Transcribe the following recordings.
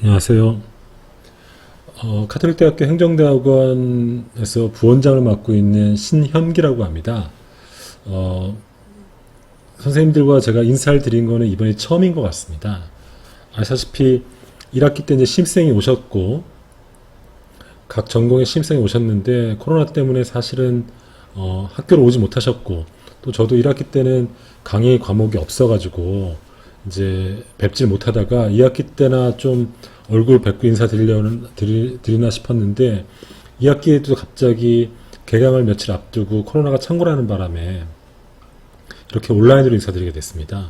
안녕하세요. 카톨릭대학교 행정대학원에서 부원장을 맡고 있는 신현기라고 합니다. 선생님들과 제가 인사를 드린 거는 이번이 처음인 것 같습니다. 아시다시피 1학기 때 이제 신입생이 오셨고, 각 전공의 신입생이 오셨는데, 코로나 때문에 사실은, 학교를 오지 못하셨고, 또 저도 1학기 때는 강의 과목이 없어가지고, 이제 뵙질 못하다가 2학기 때나 좀 얼굴 뵙고 인사드리나 싶었는데 2학기에도 갑자기 개강을 며칠 앞두고 코로나가 창궐하는 바람에 이렇게 온라인으로 인사드리게 됐습니다.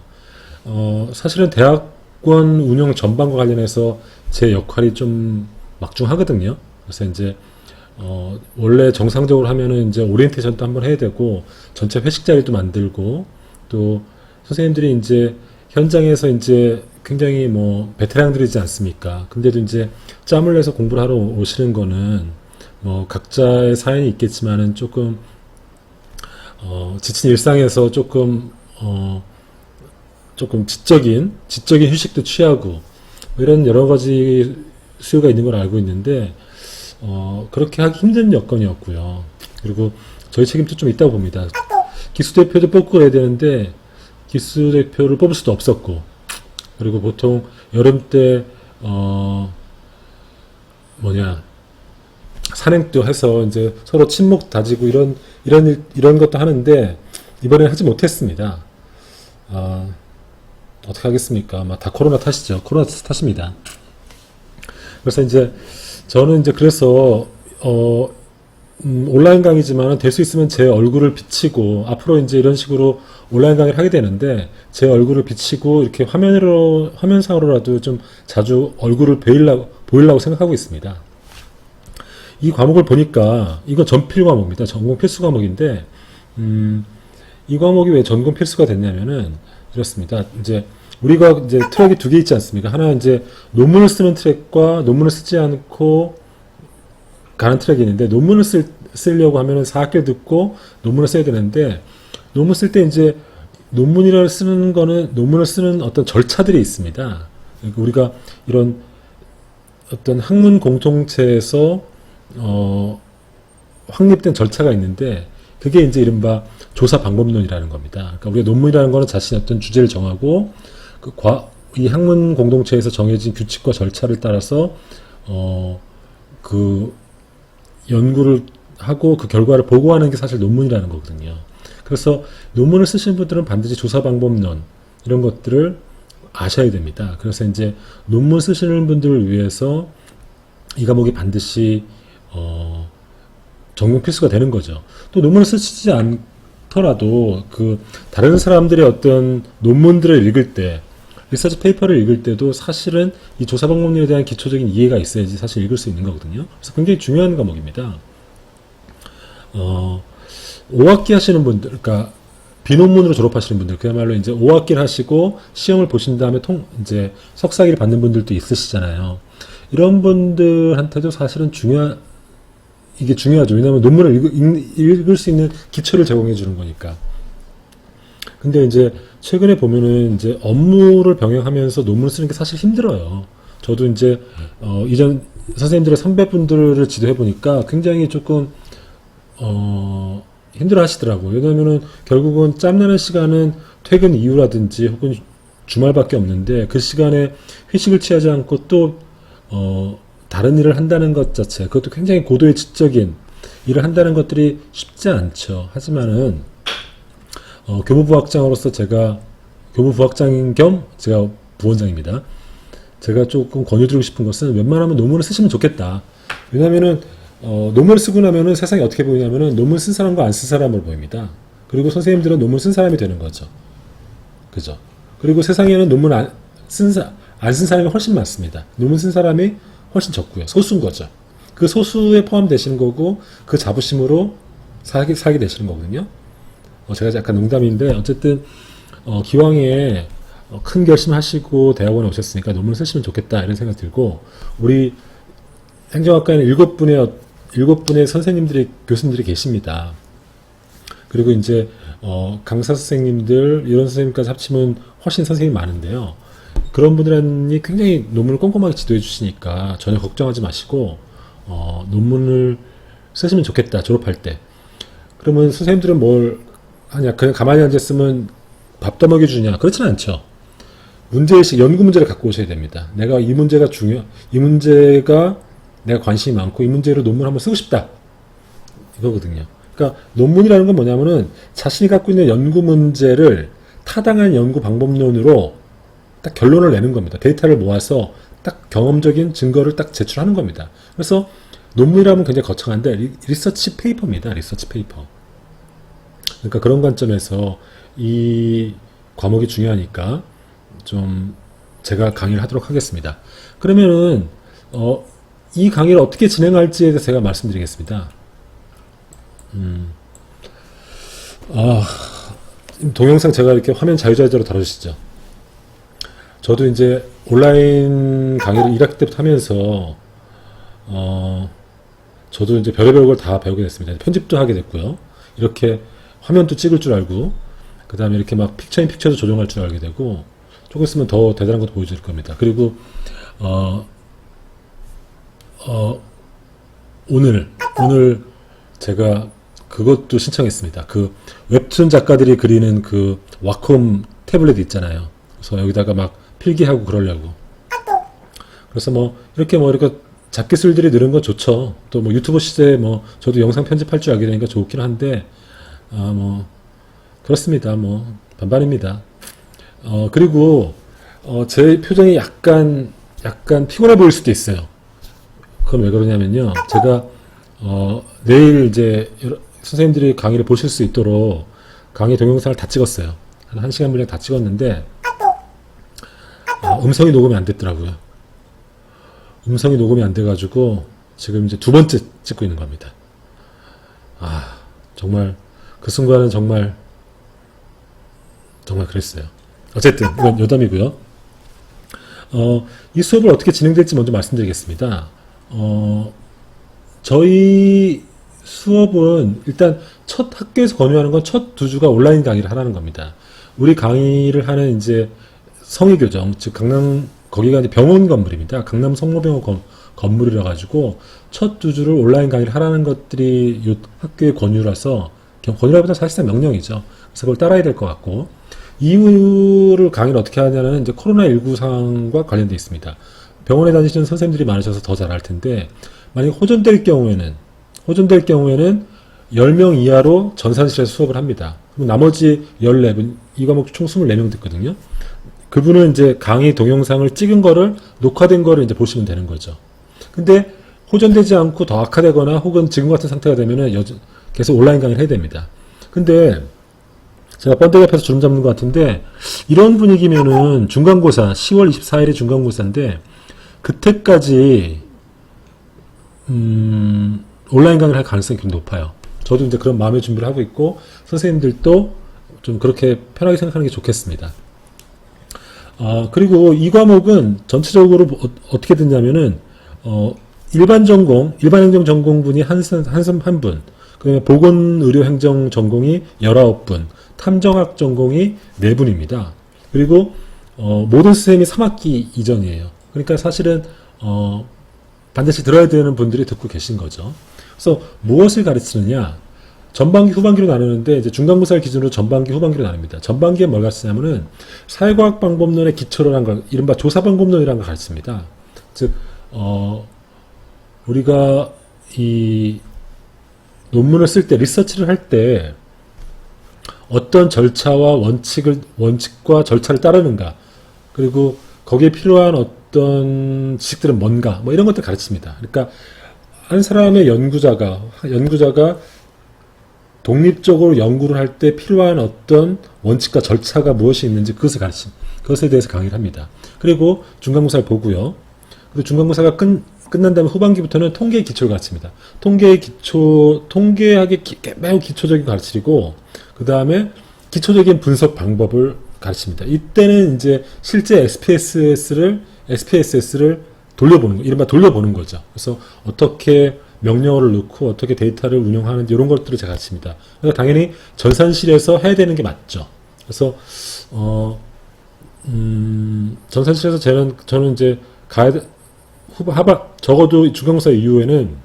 사실은 대학원 운영 전반과 관련해서 제 역할이 좀 막중하거든요. 그래서 이제 원래 정상적으로 하면은 이제 오리엔테이션도 한번 해야 되고 전체 회식 자리도 만들고 또 선생님들이 이제 현장에서 이제 굉장히 뭐 베테랑들이지 않습니까? 근데도 이제 짬을 내서 공부를 하러 오시는 거는 뭐 각자의 사연이 있겠지만은 조금 지친 일상에서 조금 지적인 휴식도 취하고 뭐 이런 여러 가지 수요가 있는 걸 알고 있는데 그렇게 하기 힘든 여건이었고요. 그리고 저희 책임도 좀 있다고 봅니다. 기수 대표도 뽑고 그래야 되는데 기수 대표를 뽑을 수도 없었고, 그리고 보통 여름 때 산행도 해서 이제 서로 친목 다지고 이런 것도 하는데 이번에 하지 못했습니다. 어떻게 하겠습니까? 다 코로나 탓이죠. 코로나 탓입니다. 그래서 이제 저는 이제 그래서 온라인 강의지만 될 수 있으면 제 얼굴을 비치고 앞으로 이제 이런 식으로 온라인 강의를 하게 되는데 제 얼굴을 비치고 이렇게 화면상으로라도 좀 자주 얼굴을 보이려고 생각하고 있습니다. 이 과목을 보니까 이건 전필 과목입니다. 전공 필수 과목인데 이 과목이 왜 전공 필수가 됐냐면은 이렇습니다. 이제 우리가 이제 트랙이 두 개 있지 않습니까? 하나 이제 논문을 쓰는 트랙과 논문을 쓰지 않고 가는 트랙이 있는데 논문을 쓰려고 하면은 4학기 듣고 논문을 써야 되는데 논문 쓸 때 이제 논문을 쓰는 어떤 절차들이 있습니다. 그러니까 우리가 이런 어떤 학문 공동체에서 확립된 절차가 있는데 그게 이제 이른바 조사 방법론이라는 겁니다. 그러니까 우리가 논문이라는 거는 자신의 어떤 주제를 정하고 이 학문 공동체에서 정해진 규칙과 절차를 따라서 그 연구를 하고 그 결과를 보고하는 게 사실 논문이라는 거거든요. 그래서 논문을 쓰시는 분들은 반드시 조사 방법론 이런 것들을 아셔야 됩니다. 그래서 이제 논문 쓰시는 분들을 위해서 이 과목이 반드시 전공 필수가 되는 거죠. 또 논문을 쓰시지 않더라도 그 다른 사람들의 어떤 논문들을 읽을 때 리서치 페이퍼를 읽을 때도 사실은 이 조사 방법론에 대한 기초적인 이해가 있어야지 사실 읽을 수 있는 거거든요. 그래서 굉장히 중요한 과목입니다. 5학기 하시는 분들, 그러니까 비논문으로 졸업하시는 분들, 그야말로 이제 5학기를 하시고 시험을 보신 다음에 이제 석사기를 받는 분들도 있으시잖아요. 이런 분들한테도 사실은 이게 중요하죠. 왜냐하면 논문을 읽을 수 있는 기초를 제공해 주는 거니까. 근데 이제 최근에 보면은 이제 업무를 병행하면서 논문을 쓰는 게 사실 힘들어요. 저도 이제 이전 선생님들의 선배분들을 지도해 보니까 굉장히 조금 힘들어 하시더라고요. 왜냐면은 결국은 짬나는 시간은 퇴근 이후라든지 혹은 주말밖에 없는데 그 시간에 휴식을 취하지 않고 또 다른 일을 한다는 것 자체, 그것도 굉장히 고도의 지적인 일을 한다는 것들이 쉽지 않죠. 하지만은 교무부학장으로서 제가 교무부학장인 겸 제가 부원장입니다. 제가 조금 권유드리고 싶은 것은 웬만하면 논문을 쓰시면 좋겠다. 왜냐면은 논문을 쓰고 나면은 세상이 어떻게 보이냐면은 논문 쓴 사람과 안 쓴 사람으로 보입니다. 그리고 선생님들은 논문 쓴 사람이 되는 거죠. 그죠? 그리고 세상에는 논문 안 쓴 사람이 훨씬 많습니다. 논문 쓴 사람이 훨씬 적고요. 소수인 거죠. 그 소수에 포함되시는 거고 그 자부심으로 살게 되시는 거거든요. 제가 약간 농담인데 어쨌든 기왕에 큰 결심하시고 대학원에 오셨으니까 논문을 쓰시면 좋겠다 이런 생각 들고 우리 행정학과에는 7분의 교수님들이 계십니다. 그리고 이제 강사 선생님들 이런 선생님까지 합치면 훨씬 선생님이 많은데요. 그런 분들이 굉장히 논문을 꼼꼼하게 지도해 주시니까 전혀 걱정하지 마시고 논문을 쓰시면 좋겠다, 졸업할 때. 그러면 선생님들은 뭘 하냐, 그냥 가만히 앉았으면 밥 떠먹여 주냐, 그렇지는 않죠. 문제의식, 연구 문제를 갖고 오셔야 됩니다. 내가 이 문제가 이 문제가 내가 관심이 많고 이 문제로 논문 한번 쓰고 싶다, 이거거든요. 그러니까 논문이라는 건 뭐냐면은 자신이 갖고 있는 연구 문제를 타당한 연구 방법론으로 딱 결론을 내는 겁니다. 데이터를 모아서 딱 경험적인 증거를 딱 제출하는 겁니다. 그래서 논문이라면 굉장히 거창한데 리서치 페이퍼입니다. 리서치 페이퍼. 그러니까 그런 관점에서 이 과목이 중요하니까 좀 제가 강의를 하도록 하겠습니다. 그러면은 이 강의를 어떻게 진행할지에 대해서 제가 말씀드리겠습니다. 동영상 제가 이렇게 화면 자유자재로 다뤄주시죠. 저도 이제 온라인 강의를 1학기 때부터 하면서 저도 이제 별의별 걸 다 배우게 됐습니다. 편집도 하게 됐고요. 이렇게 화면도 찍을 줄 알고, 그 다음에 이렇게 막 픽처인 픽처도 조정할 줄 알게 되고, 조금 있으면 더 대단한 것도 보여줄 겁니다. 그리고 오늘 제가 그것도 신청했습니다. 그 웹툰 작가들이 그리는 그 와콤 태블릿 있잖아요. 그래서 여기다가 막 필기하고 그러려고. 그래서 이렇게 잡기술들이 늘은 건 좋죠. 또 유튜브 시대에 저도 영상 편집할 줄 알게 되니까 좋긴 한데, 그렇습니다. 반반입니다. 그리고 제 표정이 약간 피곤해 보일 수도 있어요. 그건 왜 그러냐면요. 제가 내일 이제 선생님들이 강의를 보실 수 있도록 강의 동영상을 다 찍었어요. 한 1시간 분량 다 찍었는데 음성이 녹음이 안 됐더라고요. 음성이 녹음이 안 돼가지고 지금 이제 2번째 찍고 있는 겁니다. 정말 그 순간은 정말 그랬어요. 어쨌든 이건 여담이고요. 이 수업을 어떻게 진행될지 먼저 말씀드리겠습니다. 저희 수업은 일단 첫 학교에서 권유하는 건 첫 2주가 온라인 강의를 하라는 겁니다. 우리 강의를 하는 이제 성의교정, 즉 거기가 이제 병원 건물입니다. 강남 성모병원 건물이라 가지고 첫 2주를 온라인 강의를 하라는 것들이 이 학교의 권유라서, 권유라기보다 사실상 명령이죠. 그래서 그걸 따라야 될 것 같고, 이후를 강의를 어떻게 하냐는 이제 코로나19 상황과 관련되어 있습니다. 병원에 다니시는 선생님들이 많으셔서 더 잘 알 텐데, 만약 호전될 경우에는 10명 이하로 전산실에서 수업을 합니다. 그럼 나머지 14분, 이 과목 총 24명 듣거든요. 그분은 이제 강의 동영상을 찍은 거를, 녹화된 거를 이제 보시면 되는 거죠. 근데 호전되지 않고 더 악화되거나 혹은 지금 같은 상태가 되면은 계속 온라인 강의를 해야 됩니다. 근데 제가 번데기 앞에서 주름 잡는 것 같은데, 이런 분위기면은 중간고사, 10월 24일에 중간고사인데, 그때까지 온라인 강의를 할 가능성이 좀 높아요. 저도 이제 그런 마음의 준비를 하고 있고, 선생님들도 좀 그렇게 편하게 생각하는 게 좋겠습니다. 그리고 이 과목은 전체적으로 어떻게 듣냐면은, 일반 행정 전공분이 한 분, 그 다음에 보건의료행정 전공이 19분, 탐정학 전공이 4분입니다. 그리고, 모든 선생님이 3학기 이전이에요. 그러니까 사실은, 반드시 들어야 되는 분들이 듣고 계신 거죠. 그래서 무엇을 가르치느냐? 전반기, 후반기로 나누는데, 이제 중간고사를 기준으로 전반기, 후반기로 나눕니다. 전반기에 뭘 가르치냐면은, 사회과학 방법론의 기초로 한 걸, 이른바 조사 방법론이라는 걸 가르칩니다. 즉, 우리가 이 논문을 쓸 때, 리서치를 할 때, 어떤 절차와 원칙과 절차를 따르는가, 그리고 거기에 필요한 어떤 지식들은 뭔가, 이런 것들 가르칩니다. 그러니까, 한 사람의 연구자가 독립적으로 연구를 할 때 필요한 어떤 원칙과 절차가 무엇이 있는지 그것에 대해서 강의를 합니다. 그리고 중간고사를 보고요. 그리고 중간고사가 끝난 다음에 후반기부터는 통계의 기초를 가르칩니다. 통계학의 매우 기초적인 가르치고, 그 다음에 기초적인 분석 방법을 가르칩니다. 이때는 이제 실제 SPSS를 돌려보는 거, 이른바 돌려보는 거죠. 그래서 어떻게 명령어를 넣고 어떻게 데이터를 운영하는지 이런 것들을 제가 가르칩니다. 그러니까 당연히 전산실에서 해야 되는 게 맞죠. 그래서 전산실에서 저는 이제 적어도 중간고사 이후에는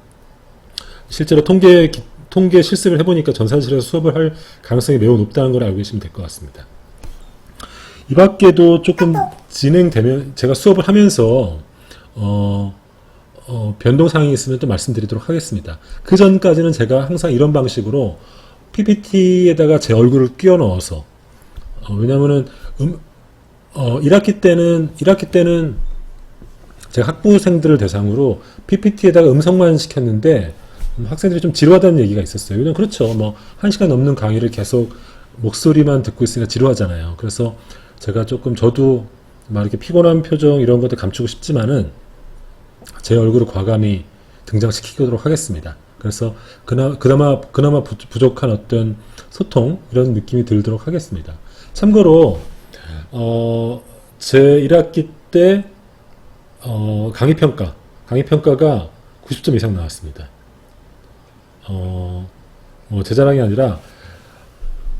실제로 통계 실습을 해보니까 전산실에서 수업을 할 가능성이 매우 높다는 걸 알고 계시면 될 것 같습니다. 이 밖에도 조금 진행되면 제가 수업을 하면서 변동사항이 있으면 또 말씀드리도록 하겠습니다. 그 전까지는 제가 항상 이런 방식으로 PPT에다가 제 얼굴을 끼워 넣어서 왜냐면은 1학기 때는 제가 학부생들을 대상으로 PPT에다가 음성만 시켰는데 학생들이 좀 지루하다는 얘기가 있었어요. 왜냐면 그렇죠. 뭐 1시간 넘는 강의를 계속 목소리만 듣고 있으니까 지루하잖아요. 그래서 제가 조금 저도 막 이렇게 피곤한 표정 이런 것들 감추고 싶지만은 제 얼굴을 과감히 등장시키도록 하겠습니다. 그래서 그나마 부족한 어떤 소통 이런 느낌이 들도록 하겠습니다. 참고로 제 1학기 때 강의평가가 90점 이상 나왔습니다. 제 자랑이 아니라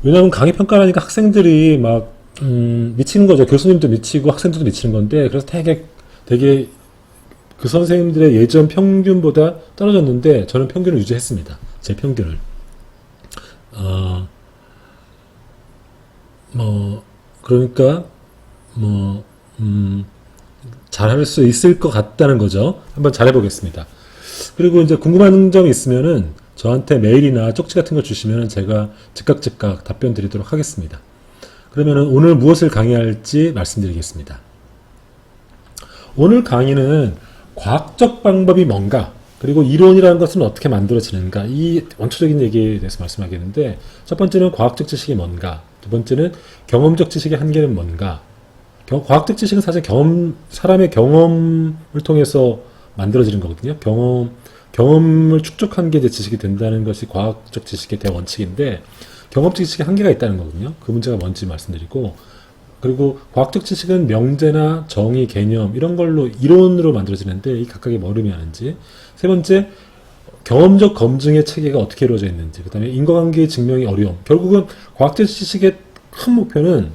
왜냐하면 강의평가라니까 학생들이 막 미치는 거죠. 교수님도 미치고 학생들도 미치는 건데 그래서 되게 그 선생님들의 예전 평균보다 떨어졌는데 저는 평균을 유지했습니다. 제 평균을. 그러니까 잘할 수 있을 것 같다는 거죠. 한번 잘해보겠습니다. 그리고 이제 궁금한 점이 있으면은 저한테 메일이나 쪽지 같은 거 주시면은 제가 즉각 답변 드리도록 하겠습니다. 그러면은 오늘 무엇을 강의할지 말씀드리겠습니다. 오늘 강의는 과학적 방법이 뭔가, 그리고 이론이라는 것은 어떻게 만들어지는가, 이 원초적인 얘기에 대해서 말씀하겠는데, 첫 번째는 과학적 지식이 뭔가, 두 번째는 경험적 지식의 한계는 뭔가. 과학적 지식은 사실 사람의 경험을 통해서 만들어지는 거거든요. 경험을 축적한 게 이제 지식이 된다는 것이 과학적 지식의 대원칙인데, 경험적 지식에 한계가 있다는 거거든요. 그 문제가 뭔지 말씀드리고, 그리고 과학적 지식은 명제나 정의, 개념 이런 걸로 이론으로 만들어지는데 이 각각이 뭘 의미하는지, 세 번째 경험적 검증의 체계가 어떻게 이루어져 있는지, 그 다음에 인과관계의 증명이 어려움. 결국은 과학적 지식의 큰 목표는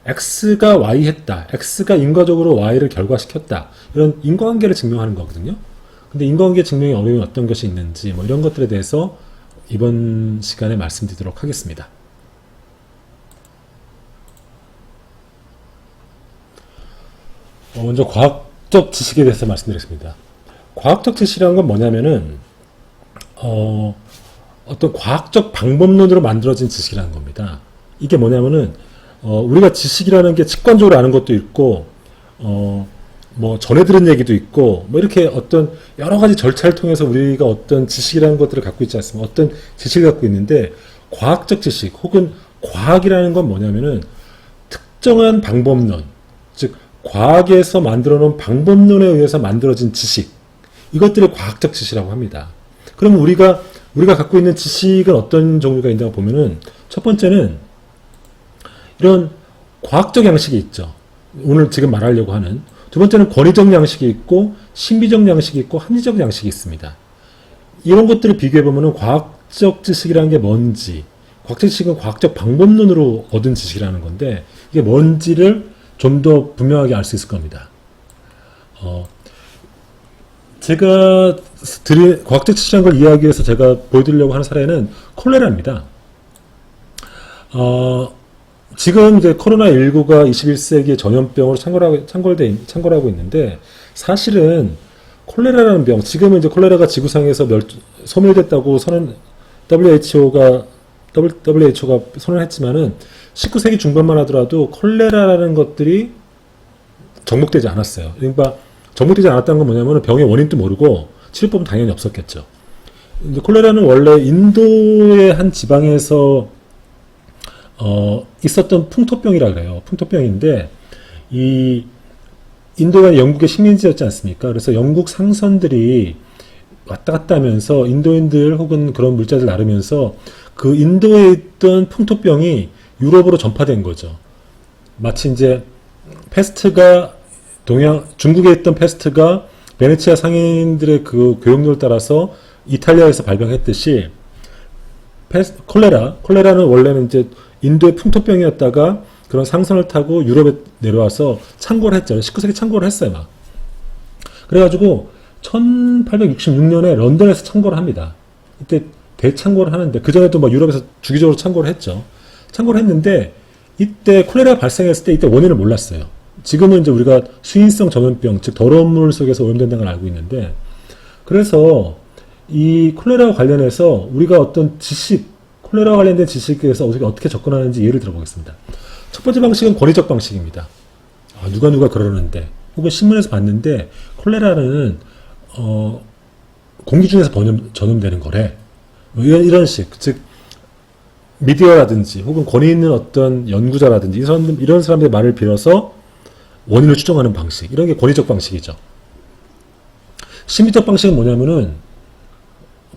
X가 Y 했다, X가 인과적으로 Y를 결과시켰다, 이런 인과관계를 증명하는 거거든요. 근데 인과관계 증명의 어려움이 어떤 것이 있는지 뭐 이런 것들에 대해서 이번 시간에 말씀드리도록 하겠습니다. 먼저 과학적 지식에 대해서 말씀드리겠습니다. 과학적 지식이라는 건 뭐냐면은 어떤 과학적 방법론으로 만들어진 지식이라는 겁니다. 이게 뭐냐면은 우리가 지식이라는 게 직관적으로 아는 것도 있고 뭐 전해 들은 얘기도 있고 뭐 이렇게 어떤 여러 가지 절차를 통해서 우리가 어떤 지식이라는 것들을 갖고 있지 않습니까? 어떤 지식을 갖고 있는데, 과학적 지식 혹은 과학이라는 건 뭐냐면은 특정한 방법론, 즉 과학에서 만들어 놓은 방법론에 의해서 만들어진 지식, 이것들을 과학적 지식이라고 합니다. 그럼 우리가 갖고 있는 지식은 어떤 종류가 있다고 보면은, 첫 번째는 이런 과학적 양식이 있죠. 오늘 지금 말하려고 하는. 두 번째는 권위적 양식이 있고 신비적 양식이 있고 합리적 양식이 있습니다. 이런 것들을 비교해 보면은 과학적 지식이라는 게 뭔지, 과학적 지식은 과학적 방법론으로 얻은 지식이라는 건데 이게 뭔지를 좀 더 분명하게 알 수 있을 겁니다. 제가 과학적 지식이라는 걸 이해하기 위해서 제가 보여드리려고 하는 사례는 콜레라입니다. 지금 이제 코로나19가 21세기의 전염병으로 창궐하고 있는데, 사실은 콜레라라는 병, 지금은 이제 콜레라가 지구상에서 소멸됐다고 WHO가 선언했지만은 19세기 중반만 하더라도 콜레라라는 것들이 정복되지 않았어요. 그러니까 정복되지 않았다는 건 뭐냐면 병의 원인도 모르고 치료법은 당연히 없었겠죠. 이제 콜레라는 원래 인도의 한 지방에서 있었던 풍토병이라 그래요. 풍토병인데, 이 인도가 영국의 식민지였지 않습니까? 그래서 영국 상선들이 왔다 갔다 하면서 인도인들 혹은 그런 물자들 나르면서 그 인도에 있던 풍토병이 유럽으로 전파된 거죠. 마치 이제 페스트가 중국에 있던 페스트가 베네치아 상인들의 그 교육률을 따라서 이탈리아에서 발병했듯이 콜레라는 원래는 이제 인도의 풍토병이었다가 그런 상선을 타고 유럽에 내려와서 창궐을 했죠. 19세기 창궐을 했어요, 막. 그래가지고 1866년에 런던에서 창궐을 합니다. 이때 대창궐을 하는데 그 전에도 막 유럽에서 주기적으로 창궐을 했죠. 창궐을 했는데 이때 콜레라 발생했을 때 이때 원인을 몰랐어요. 지금은 이제 우리가 수인성 전염병, 즉 더러운 물 속에서 오염된다는 걸 알고 있는데, 그래서 이 콜레라와 관련해서 우리가 어떤 지식, 콜레라와 관련된 지식에서 어떻게 접근하는지 예를 들어보겠습니다. 첫 번째 방식은 권위적 방식입니다. 누가 그러는데, 혹은 신문에서 봤는데 콜레라는 공기 중에서 전염되는 거래. 이런 식, 즉 미디어라든지 혹은 권위 있는 어떤 연구자라든지 이런 사람들의 말을 빌어서 원인을 추정하는 방식, 이런 게 권위적 방식이죠. 심리적 방식은 뭐냐면은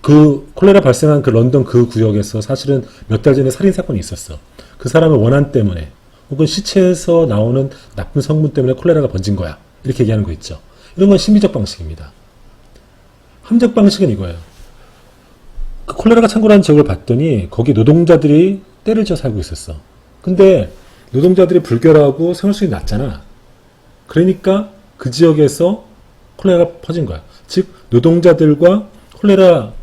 그 콜레라 발생한 그 런던 그 구역에서 사실은 몇 달 전에 살인 사건이 있었어. 그 사람의 원한 때문에 혹은 시체에서 나오는 나쁜 성분 때문에 콜레라가 번진 거야. 이렇게 얘기하는 거 있죠. 이런 건 심리적 방식입니다. 함적 방식은 이거예요. 그 콜레라가 창궐한 지역을 봤더니 거기 노동자들이 때를 지어 살고 있었어. 근데 노동자들이 불결하고 생활수준이 낮잖아. 그러니까 그 지역에서 콜레라가 퍼진 거야. 즉 노동자들과 콜레라,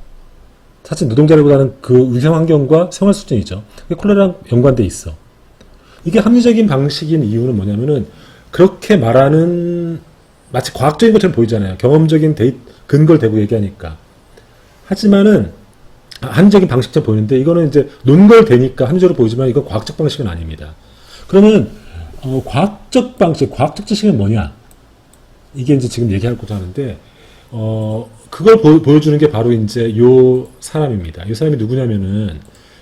사실 노동자들보다는 그 위생 환경과 생활 수준이죠. 그게 콜레라랑 연관돼 있어. 이게 합리적인 방식인 이유는 뭐냐면은 그렇게 말하는 마치 과학적인 것처럼 보이잖아요. 경험적인 근거를 대고 얘기하니까. 하지만은 합리적인 방식처럼 보이는데 이거는 이제 논걸되니까 합리적으로 보이지만 이건 과학적 방식은 아닙니다. 그러면 과학적 방식, 과학적 지식은 뭐냐? 이게 이제 지금 얘기하고자 하는데 그걸 보여주는 게 바로 이제 요 사람입니다. 이 사람이 누구냐면은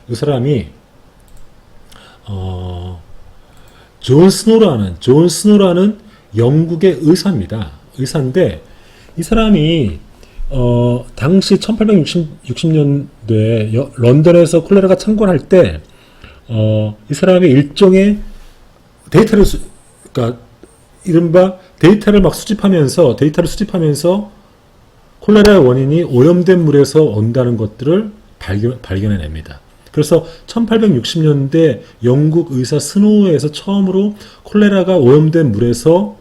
이 사람이 존 스노라는 영국의 의사입니다. 의사인데 이 사람이 당시 1860년대에 런던에서 콜레라가 창궐할 때 이 사람이 일종의 데이터를 그러니까 이른바 데이터를 수집하면서 콜레라의 원인이 오염된 물에서 온다는 것들을 발견해냅니다. 그래서 1860년대 영국 의사 스노우에서 처음으로 콜레라가 오염된 물에서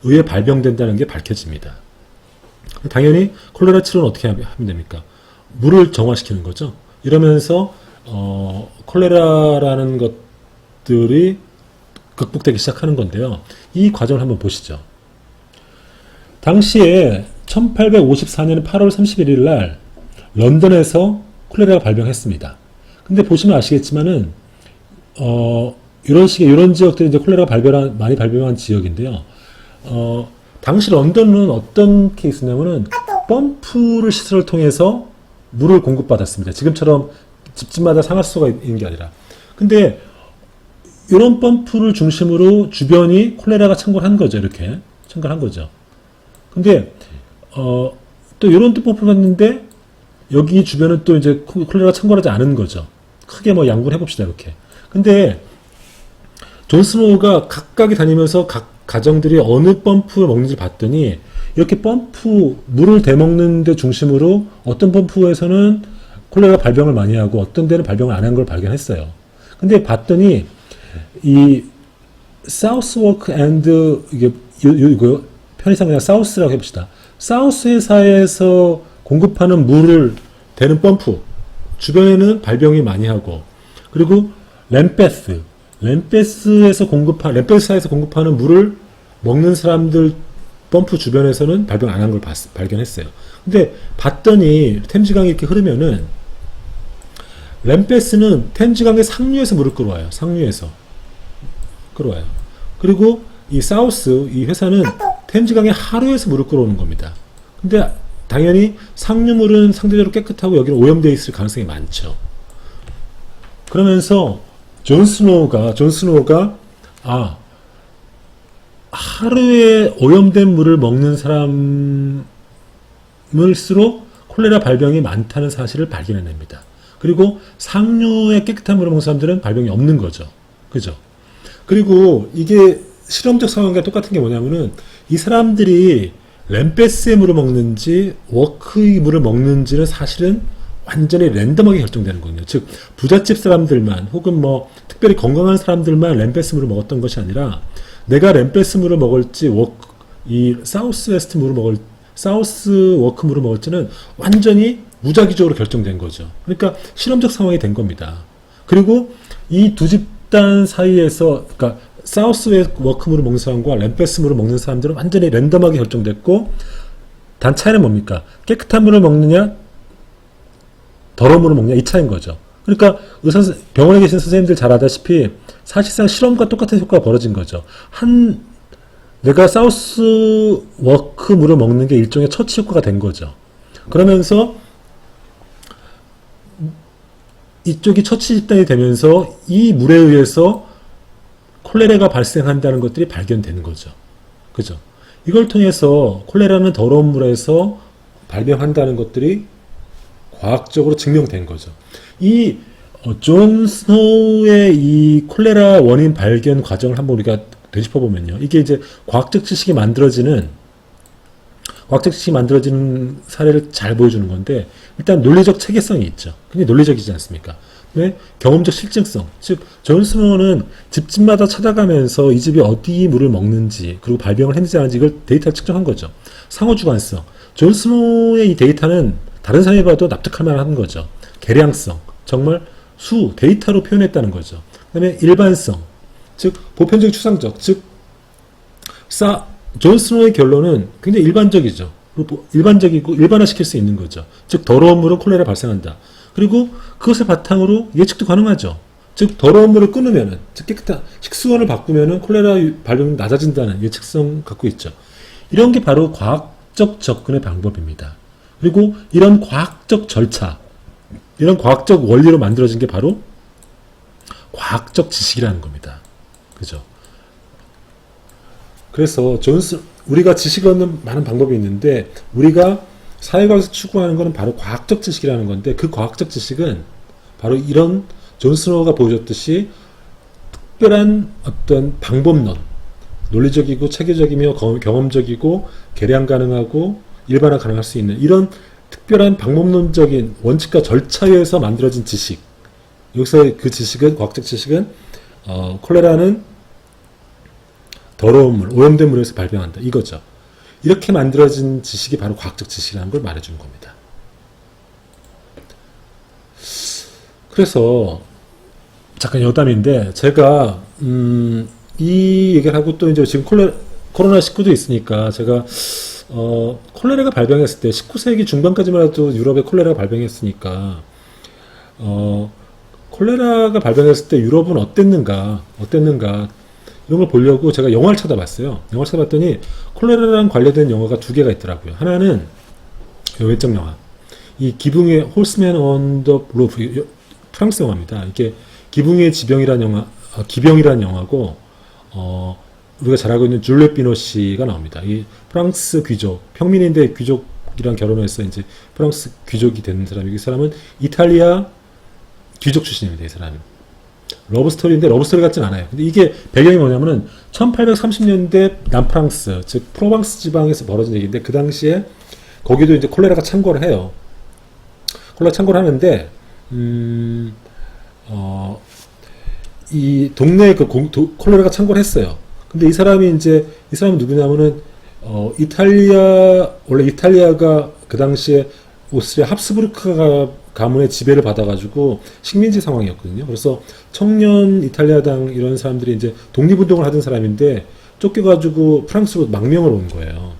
의해 발병된다는 게 밝혀집니다. 당연히 콜레라 치료는 어떻게 하면 됩니까? 물을 정화시키는 거죠. 이러면서 콜레라라는 것들이 극복되기 시작하는 건데요. 이 과정을 한번 보시죠. 당시에 1854년 8월 31일 날 런던에서 콜레라가 발병했습니다. 근데 보시면 아시겠지만은 이런 지역들이 이제 콜레라가 많이 발병한 지역인데요. 당시 런던은 어떤 케이스냐면은 펌프를 시설을 통해서 물을 공급받았습니다. 지금처럼 집집마다 상하수소가 있는 게 아니라. 근데 이런 펌프를 중심으로 주변이 콜레라가 창궐한 거죠. 이렇게 창궐한 거죠. 근데 또 이런 또 펌프를 봤는데 여기 주변은 또 이제 콜레라가 창궐하지 않은 거죠. 크게 양분해 봅시다. 이렇게. 근데 존 스노우가 각각이 다니면서 각 가정들이 어느 펌프를 먹는지 봤더니 이렇게 물을 대먹는 데 중심으로 어떤 펌프에서는 콜레라 발병을 많이 하고 어떤 데는 발병을 안 한 걸 발견했어요. 근데 봤더니 이 사우스워크 앤드 이거 편의상 그냥 사우스라고 해봅시다. 사우스 회사에서 공급하는 물을 대는 펌프 주변에는 발병이 많이 하고, 그리고 램페스사에서 공급하는 물을 먹는 사람들 펌프 주변에서는 발병 안 한 걸 발견했어요. 근데 봤더니 템즈강이 이렇게 흐르면은 램페스는 템즈강의 상류에서 물을 끌어와요. 그리고 이 사우스 이 회사는 템즈강의 하류에서 물을 끌어오는 겁니다. 근데 당연히 상류물은 상대적으로 깨끗하고 여기는 오염되어 있을 가능성이 많죠. 그러면서 존 스노우가 하루에 오염된 물을 먹는 사람을수록 콜레라 발병이 많다는 사실을 발견해냅니다. 그리고 상류에 깨끗한 물을 먹는 사람들은 발병이 없는 거죠. 그죠? 그리고 이게 실험적 상황과 똑같은 게 뭐냐면은 이 사람들이 램페스의 물을 먹는지 워크의 물을 먹는지는 사실은 완전히 랜덤하게 결정되는 거거든요. 즉 부잣집 사람들만 혹은 뭐 특별히 건강한 사람들만 램페스물을 먹었던 것이 아니라 내가 램페스물을 먹을지 이 사우스 웨스트 물을 사우스 워크물을 먹을지는 완전히 무작위적으로 결정된 거죠. 그러니까 실험적 상황이 된 겁니다. 그리고 이 두 집단 사이에서 그러니까 사우스 워크물을 먹는 사람과 램페스물을 먹는 사람들은 완전히 랜덤하게 결정됐고 단 차이는 뭡니까? 깨끗한 물을 먹느냐 더러운 물을 먹냐 이 차이인 거죠. 그러니까 병원에 계신 선생님들 잘 아다시피 사실상 실험과 똑같은 효과가 벌어진 거죠. 내가 사우스 워크 물을 먹는 게 일종의 처치 효과가 된 거죠. 그러면서 이쪽이 처치 집단이 되면서 이 물에 의해서 콜레라가 발생한다는 것들이 발견되는 거죠. 그죠? 이걸 통해서 콜레라는 더러운 물에서 발병한다는 것들이 과학적으로 증명된 거죠. 존 스노우의 이 콜레라 원인 발견 과정을 한번 우리가 되짚어보면요. 이게 이제 과학적 지식이 만들어지는 사례를 잘 보여주는 건데, 일단 논리적 체계성이 있죠. 굉장히 논리적이지 않습니까? 네? 경험적 실증성. 즉, 존 스노우는 집집마다 찾아가면서 이 집이 어디 물을 먹는지, 그리고 발병을 했는지 안 했는지 이걸 데이터를 측정한 거죠. 상호주관성. 존 스노우의 이 데이터는 다른 사람이 봐도 납득할 만한 거죠. 계량성. 정말 데이터로 표현했다는 거죠. 그 다음에 일반성. 즉, 보편적 추상적. 즉, 존 스노우의 결론은 굉장히 일반적이죠. 일반적이고 일반화시킬 수 있는 거죠. 즉 더러운 물은 콜레라 발생한다. 그리고 그것을 바탕으로 예측도 가능하죠. 즉 더러운 물을 끊으면은, 즉 깨끗한 식수원을 바꾸면은 콜레라 발병이 낮아진다는 예측성 갖고 있죠. 이런 게 바로 과학적 접근의 방법입니다. 그리고 이런 과학적 절차, 이런 과학적 원리로 만들어진 게 바로 과학적 지식이라는 겁니다. 그죠? 그래서 우리가 지식을 얻는 많은 방법이 있는데 우리가 사회과학에서 추구하는 것은 바로 과학적 지식이라는 건데 그 과학적 지식은 바로 이런 존 스노우가 보여줬듯이 특별한 어떤 방법론, 논리적이고 체계적이며 경험적이고 계량 가능하고 일반화 가능할 수 있는 이런 특별한 방법론적인 원칙과 절차에 의해서 만들어진 지식. 여기서 그 지식은, 과학적 지식은 콜레라는 더러운 물, 오염된 물에서 발병한다. 이거죠. 이렇게 만들어진 지식이 바로 과학적 지식이라는 걸 말해주는 겁니다. 그래서 잠깐 여담인데 제가 이 얘기를 하고 또 이제 지금 코로나19도 있으니까 제가 콜레라가 발병했을 때 19세기 중반까지만 해도 유럽에 콜레라가 발병했으니까 콜레라가 발병했을 때 유럽은 어땠는가 이런 걸 보려고 제가 영화를 찾아봤어요. 영화를 찾아봤더니 콜레라랑 관련된 영화가 두 개가 있더라고요. 하나는 외적 영화, 이 기붕의 홀스맨 온 더 루프, 프랑스 영화입니다. 이게 기붕의 기병이라는 영화고 우리가 잘 알고 있는 줄리엣 비노시가 나옵니다. 이 프랑스 귀족, 평민인데 귀족이랑 결혼해서 이제 프랑스 귀족이 된 사람이고 이 사람은 이탈리아 귀족 출신입니다. 이 사람은. 러브스토리인데 러브스토리 같진 않아요. 근데 이게 배경이 뭐냐면은 1830년대 남프랑스, 즉 프로방스 지방에서 벌어진 얘기인데 그 당시에 거기도 이제 콜레라가 창궐을 해요. 콜레라 창궐을 하는데 이 동네에 콜레라가 창궐을 했어요. 근데 이 사람은 누구냐면은 원래 이탈리아가 그 당시에 오스트리아 합스부르크 가문의 지배를 받아가지고 식민지 상황이었거든요. 그래서 청년 이탈리아당 이런 사람들이 이제 독립운동을 하던 사람인데 쫓겨가지고 프랑스로 망명을 온 거예요.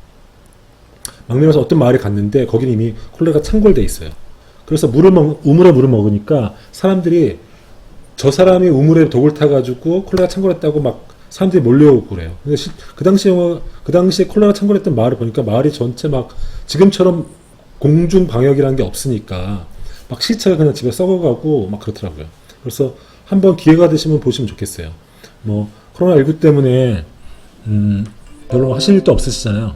망명해서 어떤 마을에 갔는데 거기는 이미 콜레라가 창궐돼 있어요. 그래서 우물에 물을 먹으니까 사람들이 저 사람이 우물에 독을 타가지고 콜레라 창궐했다고 막 사람들이 몰려오고 그래요. 근데 그 당시에 콜레라 창궐했던 마을을 보니까 마을이 전체 막 지금처럼 공중 방역이라는 게 없으니까 막 시체가 그냥 집에 썩어가고 막 그렇더라고요. 그래서 한번 기회가 되시면 보시면 좋겠어요. 뭐 코로나19 때문에 별로 하실 일도 없으시잖아요.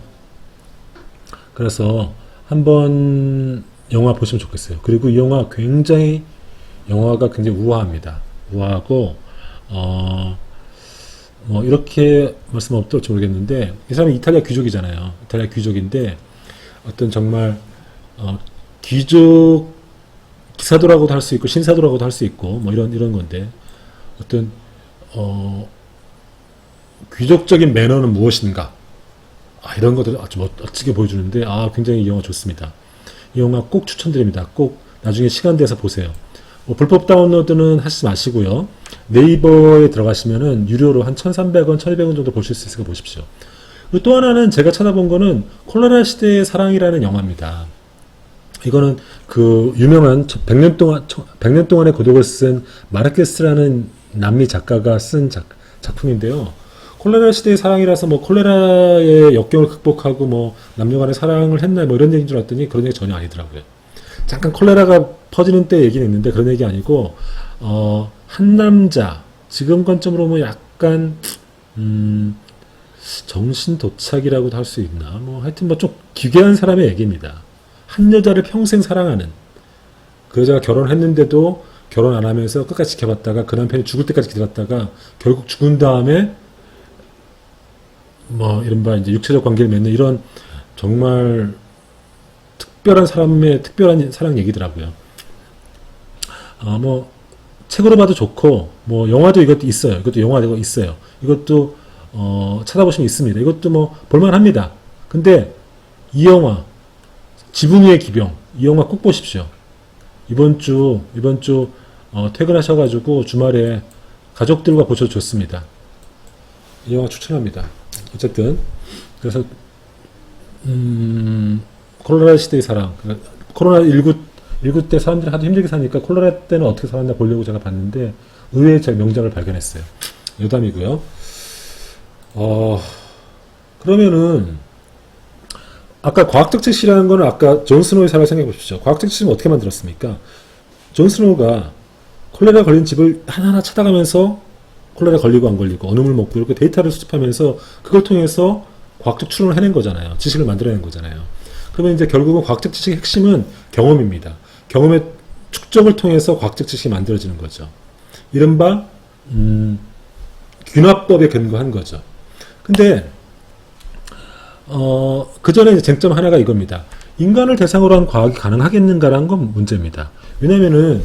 그래서 한번 영화 보시면 좋겠어요. 그리고 이 영화가 굉장히 우아합니다. 우아하고 뭐 이렇게 말씀하면 어떨지 모르겠는데 이 사람이 이탈리아 귀족이잖아요. 이탈리아 귀족인데 어떤 정말 귀족의 기사도라고도 할 수 있고 신사도라고도 할 수 있고 뭐 이런 건데 어떤 귀족적인 매너는 무엇인가 이런 것들을 아주 멋지게 보여주는데 굉장히 이 영화 좋습니다. 이 영화 꼭 추천드립니다. 꼭 나중에 시간 돼서 보세요. 불법 다운로드는 하시지 마시고요. 네이버에 들어가시면은 유료로 한 1,300원, 1,200원 정도 보실 수 있으니까 보십시오. 그리고 또 하나는 제가 찾아본 거는 콜레라 시대의 사랑이라는 영화입니다. 이거는 그 유명한 100년 동안의 고독을 쓴 마르케스라는 남미 작가가 쓴 작품인데요. 콜레라 시대의 사랑이라서 뭐 콜레라의 역경을 극복하고 뭐 남녀간의 사랑을 했나 뭐 이런 얘기인 줄 알았더니 그런 얘기 전혀 아니더라고요. 잠깐 콜레라가 퍼지는 때 얘기는 있는데 그런 얘기 아니고 한 남자 지금 관점으로 뭐 약간 정신 도착이라고도 할 수 있나 뭐 하여튼 뭐 좀 기괴한 사람의 얘기입니다. 한 여자를 평생 사랑하는 그 여자가 결혼했는데도 결혼 안 하면서 끝까지 지켜봤다가 그 남편이 죽을 때까지 기다렸다가 결국 죽은 다음에 뭐 이른바 이제 육체적 관계를 맺는 이런 정말 특별한 사람의 특별한 사랑 얘기더라고요. 뭐 책으로 봐도 좋고 뭐 영화도 이것도 있어요. 이것도 영화도 있어요. 이것도 찾아보시면 있습니다. 이것도 뭐 볼만합니다. 근데 이 영화 지붕 위의 기병 이 영화 꼭 보십시오. 이번 주 퇴근하셔가지고 주말에 가족들과 보셔도 좋습니다. 이 영화 추천합니다. 어쨌든 그래서 콜레라 시대의 사랑 코로나19 때 사람들이 하도 힘들게 사니까 콜레라 때는 어떻게 살았나 보려고 제가 봤는데 의외의 제 명작을 발견했어요. 여담이고요. 그러면은 아까 과학적 지식이라는 거는 아까 존 스노우의 사례를 생각해 보십시오. 과학적 지식은 어떻게 만들었습니까? 존 스노우가 콜레라 걸린 집을 하나하나 찾아가면서 콜레라 걸리고 안 걸리고 어느 물 먹고 이렇게 데이터를 수집하면서 그걸 통해서 과학적 추론을 해낸 거잖아요. 지식을 만들어낸 거잖아요. 그러면 이제 결국은 과학적 지식의 핵심은 경험입니다. 경험의 축적을 통해서 과학적 지식이 만들어지는 거죠. 이른바 균화법에 근거한 거죠. 근데 그 전에 이제 쟁점 하나가 이겁니다. 인간을 대상으로 한 과학이 가능하겠는가라는 건 문제입니다. 왜냐면은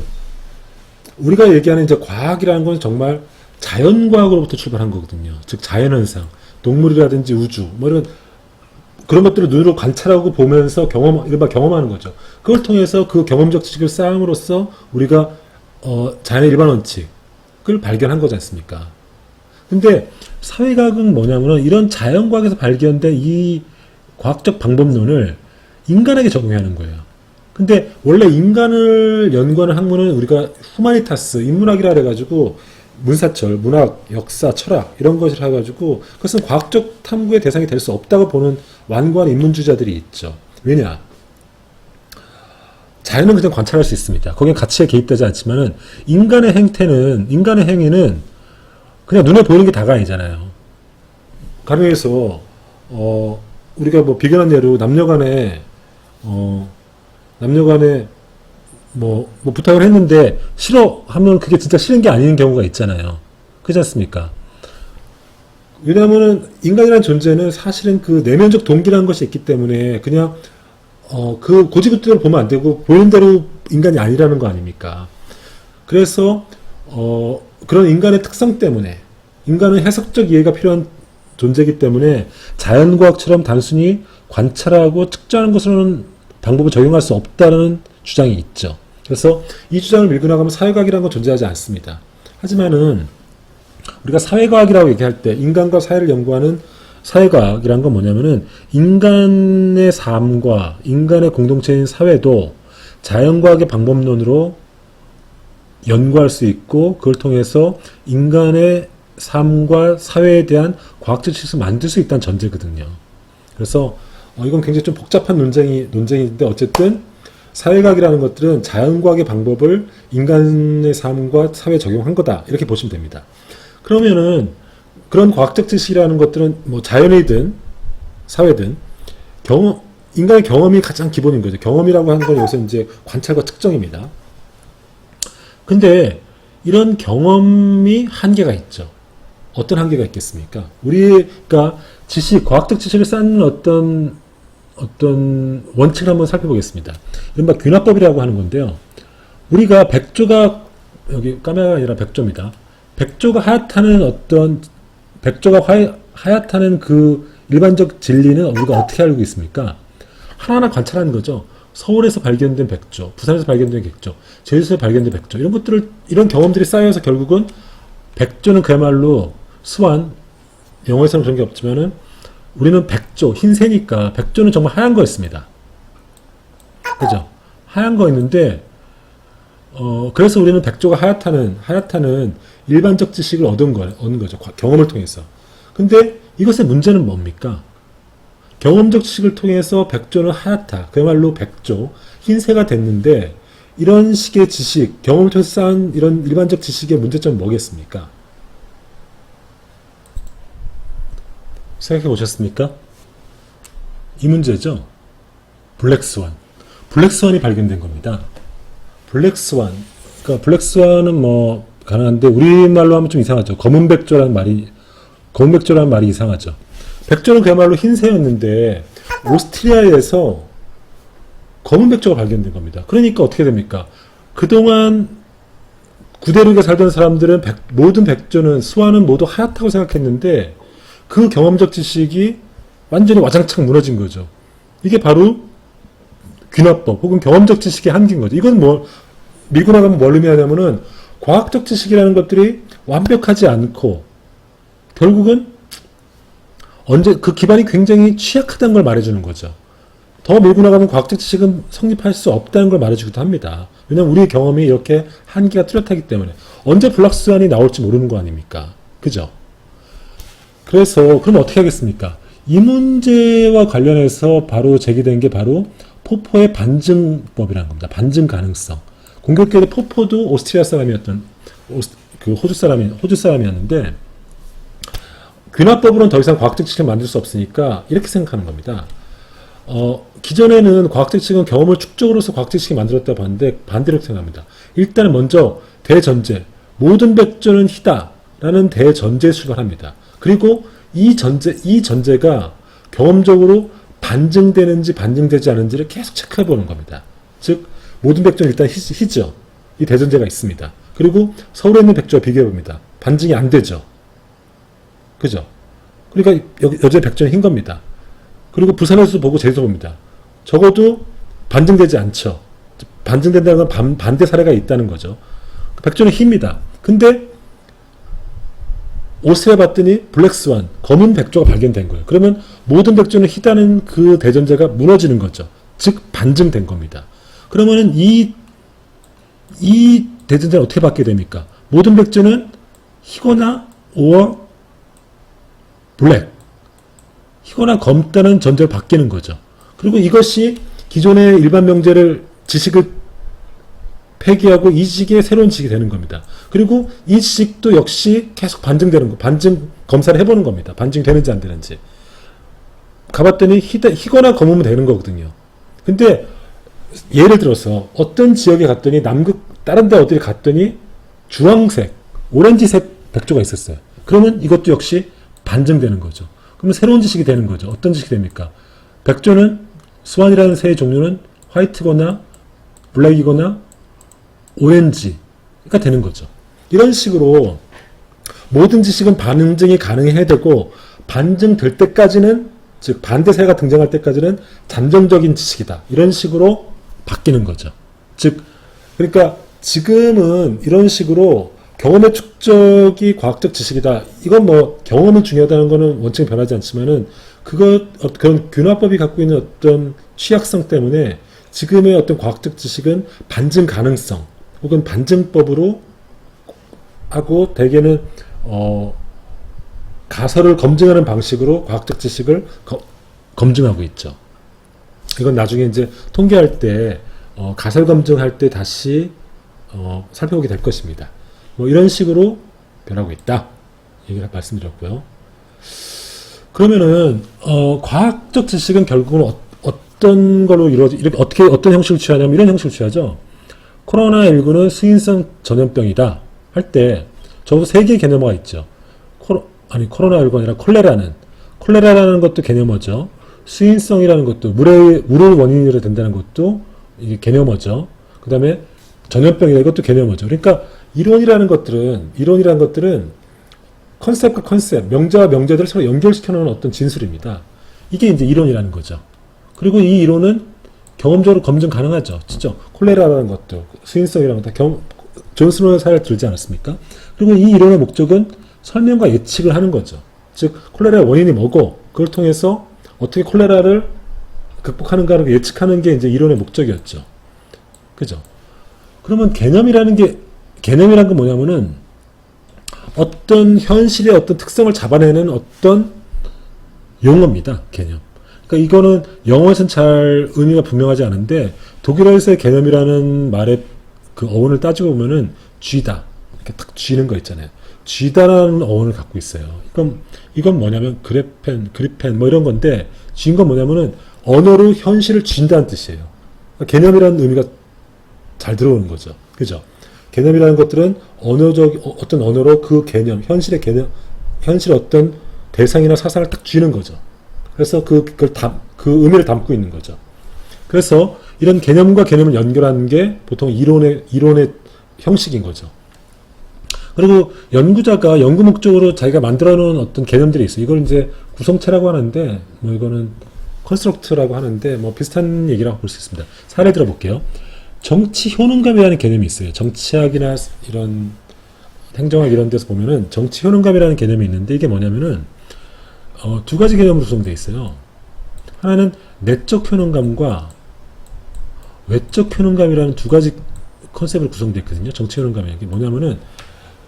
우리가 얘기하는 이제 과학이라는 건 정말 자연과학으로부터 출발한 거거든요. 즉 자연현상, 동물이라든지 우주, 뭐 이런 그런 것들을 눈으로 관찰하고 보면서 이른바 경험하는 거죠. 그걸 통해서 그 경험적 지식을 쌓음으로써 우리가 자연의 일반 원칙을 발견한 거지 않습니까? 근데 사회과학은 뭐냐면은 이런 자연과학에서 발견된 이 과학적 방법론을 인간에게 적용하는 거예요. 근데 원래 인간을 연구하는 학문은 우리가 후마니타스, 인문학이라 해가지고 문사철, 문학, 역사, 철학 이런 것을 해가지고 그것은 과학적 탐구의 대상이 될 수 없다고 보는 완고한 인문주의자들이 있죠. 왜냐? 자연은 그냥 관찰할 수 있습니다. 거기에 가치에 개입되지 않지만은 인간의 행위는 그냥 눈에 보이는 게 다가 아니잖아요. 가령해서 우리가 뭐 비견한 예로 남녀간에 뭐 부탁을 했는데 싫어하면 그게 진짜 싫은 게 아닌 경우가 있잖아요. 그렇지 않습니까? 왜냐하면은 인간이라는 존재는 사실은 그 내면적 동기라는 것이 있기 때문에 그냥 그 고지부대로 보면 안 되고 보이는 대로 인간이 아니라는 거 아닙니까? 그래서 그런 인간의 특성 때문에 인간은 해석적 이해가 필요한 존재이기 때문에 자연과학처럼 단순히 관찰하고 측정하는 것으로는 방법을 적용할 수 없다는 주장이 있죠. 그래서 이 주장을 밀고 나가면 사회과학이라는 건 존재하지 않습니다. 하지만은 우리가 사회과학이라고 얘기할 때 인간과 사회를 연구하는 사회과학이라는 건 뭐냐면은 인간의 삶과 인간의 공동체인 사회도 자연과학의 방법론으로 연구할 수 있고 그걸 통해서 인간의 삶과 사회에 대한 과학적 지식을 만들 수 있다는 전제거든요. 그래서 이건 굉장히 좀 복잡한 논쟁인데 어쨌든 사회과학이라는 것들은 자연과학의 방법을 인간의 삶과 사회에 적용한 거다 이렇게 보시면 됩니다. 그러면은 그런 과학적 지식이라는 것들은 뭐 자연이든 사회든 인간의 경험이 가장 기본인 거죠. 경험이라고 하는 건 여기서 이제 관찰과 측정입니다. 근데 이런 경험이 한계가 있죠. 어떤 한계가 있겠습니까? 우리가 과학적 지식을 쌓는 어떤 원칙을 한번 살펴보겠습니다. 이른바 균화법이라고 하는 건데요. 우리가 백조가 여기 까메가 아니라 백조입니다. 백조가 하얗다는 어떤 백조가 하얗다는 그 일반적 진리는 우리가 어떻게 알고 있습니까? 하나하나 관찰하는 거죠. 서울에서 발견된 백조, 부산에서 발견된 백조, 제주도에서 발견된 백조 이런 경험들이 쌓여서 결국은 백조는 그야말로 수완, 영어에서는 그런 게 없지만은 우리는 백조, 흰새니까 백조는 정말 하얀 거였습니다. 그죠? 하얀 거였는데 그래서 우리는 백조가 하얗다는 일반적 지식을 얻은 거죠. 경험을 통해서. 근데 이것의 문제는 뭡니까? 경험적 지식을 통해서 백조는 하얗다. 그야말로 백조, 흰새가 됐는데 이런 식의 지식, 경험을 통해서 쌓은 이런 일반적 지식의 문제점은 뭐겠습니까? 생각해 보셨습니까? 이 문제죠. 블랙스완. 블랙스완이 발견된 겁니다. 블랙스완. 그러니까 블랙스완은 뭐 가능한데 우리말로 하면 좀 이상하죠. 검은 백조라는 말이 이상하죠. 백조는 그야말로 흰새였는데 오스트리아에서 검은 백조가 발견된 겁니다. 그러니까 어떻게 됩니까? 그동안 구대륙에 살던 사람들은 모든 백조는 스완은 모두 하얗다고 생각했는데 그 경험적 지식이 완전히 와장창 무너진 거죠. 이게 바로 귀납법 혹은 경험적 지식의 한계인 거죠. 이건 뭐 밀고 나가면 뭘 의미하냐면은 과학적 지식이라는 것들이 완벽하지 않고 결국은 그 기반이 굉장히 취약하다는 걸 말해주는 거죠. 더 밀고 나가면 과학적 지식은 성립할 수 없다는 걸 말해주기도 합니다. 왜냐하면 우리의 경험이 이렇게 한계가 뚜렷하기 때문에 언제 블랙스완이 나올지 모르는 거 아닙니까? 그죠? 그래서 그럼 어떻게 하겠습니까? 이 문제와 관련해서 바로 제기된 게 바로 포포의 반증법이라는 겁니다. 반증 가능성. 공교롭게도 포포도 오스트리아 사람이었던 호주 사람이었는데 귀납법으로는 더 이상 과학적 지식을 만들 수 없으니까 이렇게 생각하는 겁니다. 기존에는 과학적 지식은 경험을 축적으로서 과학적 지식이 만들었다고 봤는데 반대로 생각합니다. 일단 먼저 대전제, 모든 백조는 희다라는 대전제에 출발합니다. 그리고 이 전제가 경험적으로 반증되는지 반증되지 않은지를 계속 체크해 보는 겁니다. 즉 모든 백조는 일단 희죠. 이 대전제가 있습니다. 그리고 서울에 있는 백조와 비교해 봅니다. 반증이 안 되죠. 그죠? 그러니까 여전히 백조는 흰 겁니다. 그리고 부산에서도 보고 제주도 봅니다. 적어도 반증되지 않죠. 반증된다는 건 반대 사례가 있다는 거죠. 백조는 흰입니다. 근데 오스트리아 봤더니 블랙스완, 검은 백조가 발견된 거예요. 그러면 모든 백조는 희다는 그 대전제가 무너지는 거죠. 즉 반증된 겁니다. 그러면은 이 대전제는 어떻게 받게 됩니까? 모든 백조는 희거나 or 블랙, 희거나 검다는 전제로 바뀌는 거죠. 그리고 이것이 기존의 일반 명제를 지식을 폐기하고 이 지식의 새로운 지식이 되는 겁니다. 그리고 이 지식도 역시 계속 반증되는 거, 반증 검사를 해보는 겁니다. 반증되는지 안 되는지. 가봤더니 희거나 검으면 되는 거거든요. 근데 예를 들어서 어떤 지역에 갔더니 다른 데 어디 갔더니 주황색, 오렌지색 백조가 있었어요. 그러면 이것도 역시 반증되는 거죠. 그러면 새로운 지식이 되는 거죠. 어떤 지식이 됩니까? 백조는 스완이라는 새의 종류는 화이트거나 블랙이거나 오렌지가 되는 거죠. 이런 식으로 모든 지식은 반증이 가능해야 되고 반증될 때까지는 즉 반대사가 등장할 때까지는 잠정적인 지식이다. 이런 식으로 바뀌는 거죠. 즉 그러니까 지금은 이런 식으로 경험의 축적이 과학적 지식이다. 이건 뭐 경험이 중요하다는 거는 원칙은 변하지 않지만은 그런 균화법이 갖고 있는 어떤 취약성 때문에 지금의 어떤 과학적 지식은 반증 가능성 혹은 반증법으로 하고 대개는 가설을 검증하는 방식으로 과학적 지식을 검증하고 있죠. 이건 나중에 이제 통계할 때 가설 검증할 때 다시 살펴보게 될 것입니다. 뭐 이런 식으로 변하고 있다. 얘기를 말씀드렸고요. 그러면은 과학적 지식은 결국은 어떤 걸로 어떤 형식을 취하냐면 이런 형식을 취하죠. 코로나19는 수인성 전염병이다 할 때 적어도 세 개의 개념어가 있죠. 코로나19가 아니라 콜레라라는 것도 개념어죠. 수인성이라는 것도 물을 원인으로 된다는 것도 이게 개념어죠. 그 다음에 전염병이다. 이것도 개념어죠. 그러니까 이론이라는 것들은 컨셉과 컨셉, 명제와 명제들을 서로 연결시켜 놓은 어떤 진술입니다. 이게 이제 이론이라는 거죠. 그리고 이 이론은 경험적으로 검증 가능하죠. 진짜 콜레라라는 것도 수인성이라는 것도 존 스노우의 사례를 들지 않았습니까? 그리고 이 이론의 목적은 설명과 예측을 하는 거죠. 즉 콜레라의 원인이 뭐고 그걸 통해서 어떻게 콜레라를 극복하는가를 예측하는 게 이제 이론의 목적이었죠. 그죠? 그러면 개념이라는 건 뭐냐면은 어떤 현실의 어떤 특성을 잡아내는 어떤 용어입니다. 개념. 그러니까 이거는 영어에서는 잘 의미가 분명하지 않은데 독일어에서의 개념이라는 말의 그 어원을 따지고 보면은 쥐다. 이렇게 딱 쥐는 거 있잖아요. 쥐다라는 어원을 갖고 있어요. 이건 뭐냐면 그리펜 뭐 이런 건데 쥐인 건 뭐냐면은 언어로 현실을 쥔다는 뜻이에요. 그러니까 개념이라는 의미가 잘 들어오는 거죠. 그죠? 개념이라는 것들은 어떤 언어로 그 개념, 현실의 어떤 대상이나 사상을 딱 쥐는 거죠. 그래서 그 의미를 담고 있는 거죠. 그래서 이런 개념과 개념을 연결하는 게 보통 이론의 형식인 거죠. 그리고 연구자가 연구 목적으로 자기가 만들어 놓은 어떤 개념들이 있어요. 이걸 이제 구성체라고 하는데, 뭐 이거는 컨스트럭트라고 하는데, 뭐 비슷한 얘기라고 볼 수 있습니다. 사례 들어볼게요. 정치 효능감이라는 개념이 있어요. 정치학이나 이런 행정학 이런 데서 보면은 정치 효능감이라는 개념이 있는데 이게 뭐냐면은 두 가지 개념으로 구성되어 있어요. 하나는 내적 효능감과 외적 효능감이라는 두 가지 컨셉으로 구성되어 있거든요. 정치 효능감이 이게 뭐냐면은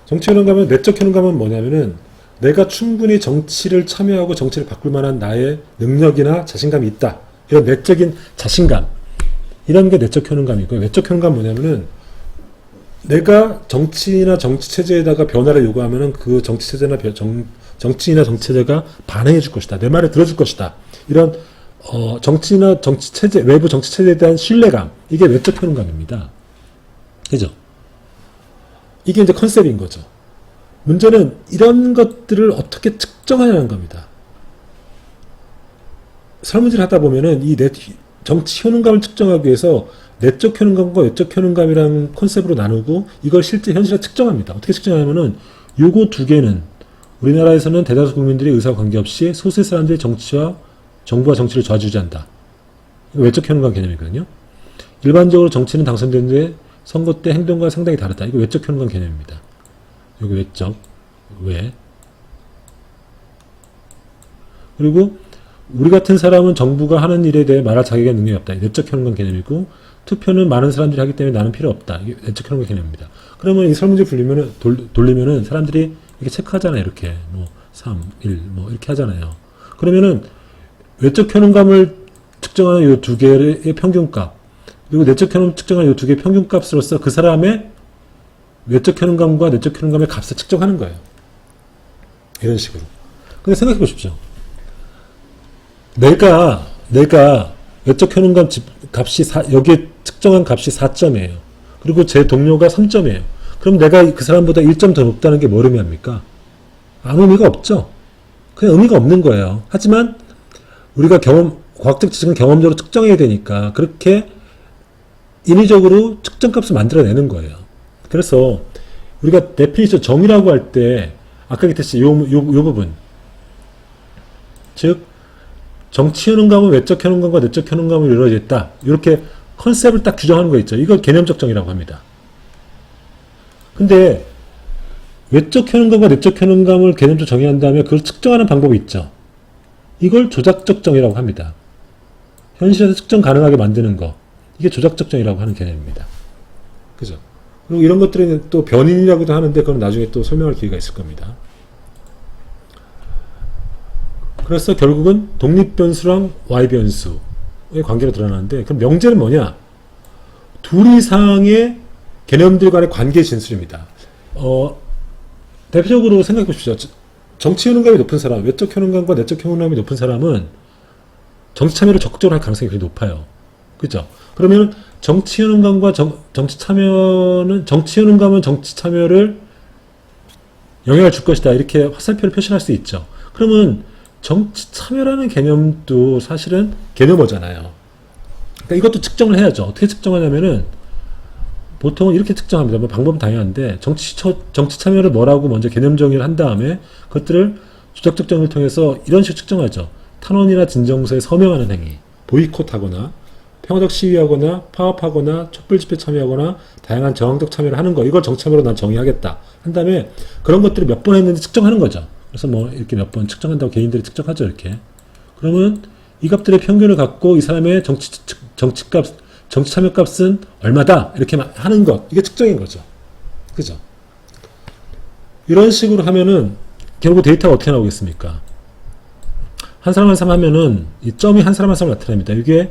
내적 효능감은 뭐냐면은 내가 충분히 정치를 참여하고 정치를 바꿀 만한 나의 능력이나 자신감이 있다. 이런 내적인 자신감. 이런 게 내적 효능감이고요. 외적 효능감 뭐냐면은 내가 정치나 정치체제에다가 변화를 요구하면은 그 정치체제나 정치인이나 정치체제가 반응해 줄 것이다. 내 말을 들어줄 것이다. 이런 정치나 정치체제, 외부 정치체제에 대한 신뢰감. 이게 외적 효능감입니다. 그죠? 이게 이제 컨셉인 거죠. 문제는 이런 것들을 어떻게 측정하냐는 겁니다. 설문지를 하다 보면은 이 정치 효능감을 측정하기 위해서 내적 효능감과 외적 효능감이라는 컨셉으로 나누고 이걸 실제 현실에 측정합니다. 어떻게 측정하냐면은 요거 두 개는 우리나라에서는 대다수 국민들이 의사와 관계없이 소수의 사람들이 정부와 정치를 좌지우지한다. 이거 외적 효능감 개념이거든요. 일반적으로 정치는 당선되는데 선거 때 행동과 상당히 다르다. 이거 외적 효능감 개념입니다. 여기 외적, 외. 그리고 우리 같은 사람은 정부가 하는 일에 대해 말할 자격의 능력이 없다. 내적 효능감 개념이고 투표는 많은 사람들이 하기 때문에 나는 필요 없다. 이게 내적 효능감 개념입니다. 그러면 이 설문지 돌리면은 사람들이 이렇게 체크하잖아요. 이렇게 뭐 3, 1 뭐 이렇게 하잖아요. 그러면은 외적 효능감을 측정하는 이 두 개의 평균값 그리고 내적 효능 측정하는 이 두 개의 평균값으로서 그 사람의 외적 효능감과 내적 효능감의 값을 측정하는 거예요. 이런 식으로. 근데 생각해 보십시오. 내가 외적 효능감 값이 여기에 측정한 값이 4점이에요. 그리고 제 동료가 3점이에요. 그럼 내가 그 사람보다 1점 더 높다는 게 뭘 의미합니까? 아무 의미가 없죠. 그냥 의미가 없는 거예요. 하지만 우리가 과학적 지식은 경험적으로 측정해야 되니까 그렇게 인위적으로 측정값을 만들어내는 거예요. 그래서 우리가 데피니션 정의라고 할 때 아까 얘기했듯이 요 부분 즉 정치 효능감은 외적 효능감과 내적 효능감으로 이루어져 있다. 이렇게 컨셉을 딱 규정하는 거 있죠. 이걸 개념적 정의라고 합니다. 근데 외적 효능감과 내적 효능감을 개념적으로 정의한 다음에 그걸 측정하는 방법이 있죠. 이걸 조작적 정의라고 합니다. 현실에서 측정 가능하게 만드는 거. 이게 조작적 정의라고 하는 개념입니다. 그죠? 그리고 이런 것들은 또 변인이라고도 하는데 그건 나중에 또 설명할 기회가 있을 겁니다. 그래서 결국은 독립변수랑 Y변수의 관계가 드러나는데 그럼 명제는 뭐냐? 둘 이상의 개념들 간의 관계 진술입니다. 대표적으로 생각해 보십시오. 정치 효능감이 높은 사람, 외적 효능감과 내적 효능감이 높은 사람은 정치 참여를 적극적으로 할 가능성이 굉장히 높아요. 그죠? 그러면 정치 효능감과 정치 참여는 정치 효능감은 정치 참여를 영향을 줄 것이다. 이렇게 화살표를 표시할 수 있죠. 그러면 정치 참여라는 개념도 사실은 개념어잖아요. 그러니까 이것도 측정을 해야죠. 어떻게 측정하냐면은 보통은 이렇게 측정합니다. 뭐 방법은 다양한데 정치 참여를 뭐라고 먼저 개념 정의를 한 다음에 그것들을 조작 측정을 통해서 이런 식으로 측정하죠. 탄원이나 진정서에 서명하는 행위, 보이콧하거나 평화적 시위하거나 파업하거나 촛불 집회 참여하거나 다양한 저항적 참여를 하는 거, 이걸 정치 참여로 난 정의하겠다 한 다음에 그런 것들을 몇 번 했는지 측정하는 거죠. 그래서 뭐 이렇게 몇 번 측정한다고 개인들이 측정하죠. 이렇게. 그러면 이 값들의 평균을 갖고 이 사람의 정치 참여 값은 얼마다 이렇게 하는 것, 이게 측정인 거죠. 그죠? 이런 식으로 하면은 결국 데이터가 어떻게 나오겠습니까? 한 사람 한 사람 하면은 이 점이 한 사람 한 사람 나타납니다. 이게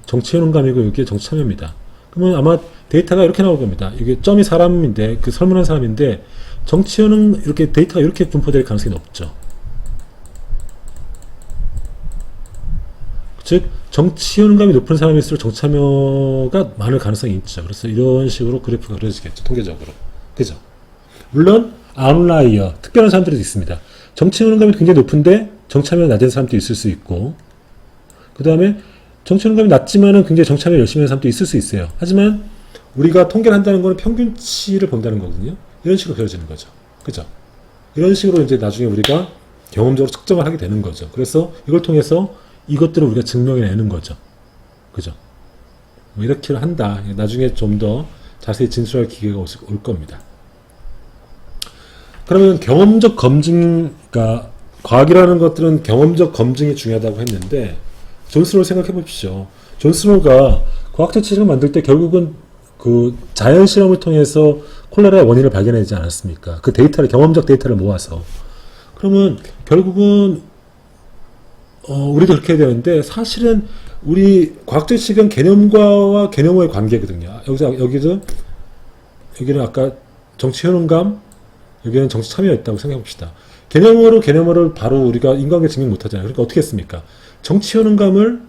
정치 효능감이고 이게 정치 참여입니다. 그러면 아마 데이터가 이렇게 나올 겁니다. 이게 점이 사람인데 그 설문한 사람인데 정치 효능 이렇게 데이터가 이렇게 분포될 가능성이 높죠. 즉 정치 효능감이 높은 사람일수록 정치 참여가 많을 가능성이 있죠. 그래서 이런 식으로 그래프가 그려지겠죠. 통계적으로. 그죠? 물론 아웃라이어, 특별한 사람들도 있습니다. 정치 효능감이 굉장히 높은데 정치 참여가 낮은 사람도 있을 수 있고, 그 다음에 정치 효능감이 낮지만은 굉장히 정치 참여 열심히 하는 사람도 있을 수 있어요. 하지만 우리가 통계를 한다는 거는 평균치를 본다는 거거든요. 이런 식으로 그려지는 거죠. 그죠? 이런 식으로 이제 나중에 우리가 경험적으로 측정을 하게 되는 거죠. 그래서 이걸 통해서 이것들을 우리가 증명해내는 거죠. 그죠? 뭐 이렇게 한다. 나중에 좀 더 자세히 진술할 기회가 올 겁니다. 그러면 경험적 검증, 그러니까 과학이라는 것들은 경험적 검증이 중요하다고 했는데 존 스노우 생각해 보십시오. 존 스노우가 과학적 치료를 만들 때 결국은 그 자연 실험을 통해서 콜레라의 원인을 발견하지 않았습니까? 그 데이터를, 경험적 데이터를 모아서. 그러면 결국은 우리도 그렇게 해야 되는데 사실은 우리 과학적 지식은 개념과와 개념의 관계거든요. 여기는 아까 정치 효능감, 여기는 정치 참여였다고 생각해 봅시다. 개념으로 바로 우리가 인과관계 증명 못 하잖아요. 그러니까 어떻게 했습니까? 정치 효능감을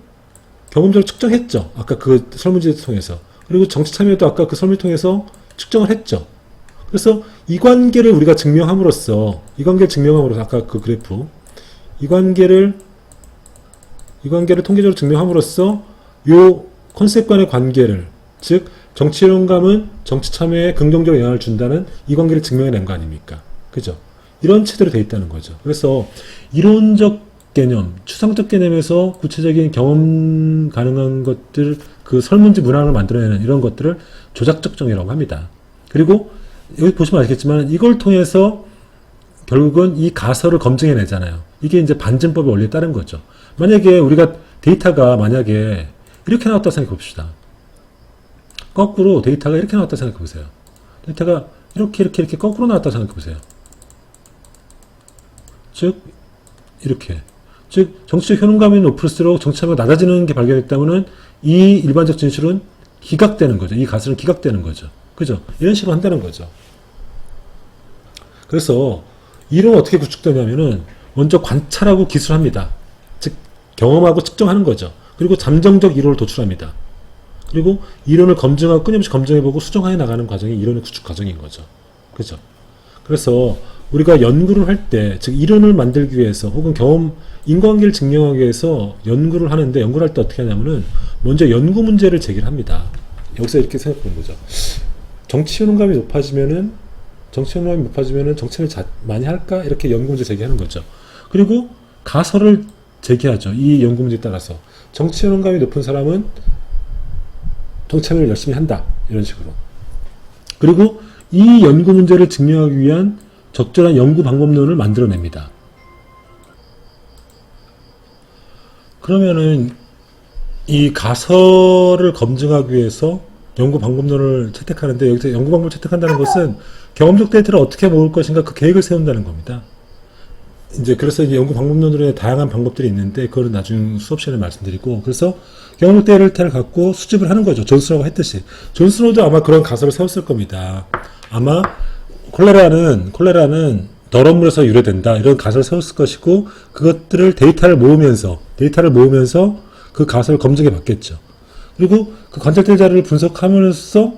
경험적으로 측정했죠. 아까 그 설문지를 통해서. 그리고 정치 참여도 아까 그 설문을 통해서 측정을 했죠. 그래서 이 관계를 우리가 증명함으로써, 아까 그 그래프, 이 관계를 통계적으로 증명함으로써 요 컨셉 간의 관계를, 즉 정치 효능감은 정치 참여에 긍정적 영향을 준다는 이 관계를 증명해낸 거 아닙니까? 그죠? 이런 체제로 되어 있다는 거죠. 그래서 이론적 개념, 추상적 개념에서 구체적인 경험 가능한 것들, 그 설문지 문항을 만들어내는 이런 것들을 조작적 정의라고 합니다. 그리고 여기 보시면 아시겠지만 이걸 통해서 결국은 이 가설을 검증해내잖아요. 이게 이제 반증법의 원리에 따른 거죠. 만약에 우리가 데이터가 만약에 이렇게 나왔다고 생각해 봅시다. 거꾸로 데이터가 이렇게 나왔다고 생각해 보세요. 데이터가 이렇게 거꾸로 나왔다고 생각해 보세요. 즉 이렇게, 즉 정치적 효능감이 높을수록 정치 참여가 낮아지는 게 발견됐다면은 이 일반적 진술은 기각되는 거죠. 이 가설은 기각되는 거죠. 그죠? 이런 식으로 한다는 거죠. 그래서 이론은 어떻게 구축되냐면은 먼저 관찰하고 기술합니다. 즉 경험하고 측정하는 거죠. 그리고 잠정적 이론을 도출합니다. 그리고 이론을 검증하고 끊임없이 검증해보고 수정해 나가는 과정이 이론의 구축 과정인 거죠. 그죠? 그래서 우리가 연구를 할 때, 즉 이론을 만들기 위해서 혹은 인과관계를 증명하기 위해서 연구를 하는데, 연구를 할 때 어떻게 하냐면은 먼저 연구 문제를 제기를 합니다. 여기서 이렇게 생각해 보는 거죠. 정치 효능감이 높아지면은 정치를 많이 할까? 이렇게 연구 문제 제기하는 거죠. 그리고 가설을 제기하죠. 이 연구 문제에 따라서 정치 효능감이 높은 사람은 정치 참여를 열심히 한다. 이런 식으로. 그리고 이 연구 문제를 증명하기 위한 적절한 연구 방법론을 만들어냅니다. 그러면은 이 가설을 검증하기 위해서 연구 방법론을 채택하는데, 여기서 연구 방법을 채택한다는 것은 경험적 데이터를 어떻게 모을 것인가 그 계획을 세운다는 겁니다. 그래서 이제 연구 방법론으로의 다양한 방법들이 있는데, 그거는 나중 수업 시간에 말씀드리고, 그래서 경험적 데이터를 갖고 수집을 하는 거죠. 존 스노우가 했듯이. 존 스노우도 아마 그런 가설을 세웠을 겁니다. 아마 콜레라는 더러운 물에서 유래된다, 이런 가설을 세웠을 것이고, 그것들을 데이터를 모으면서 그 가설을 검증해 봤겠죠. 그리고 그 관찰될 자료를 분석하면서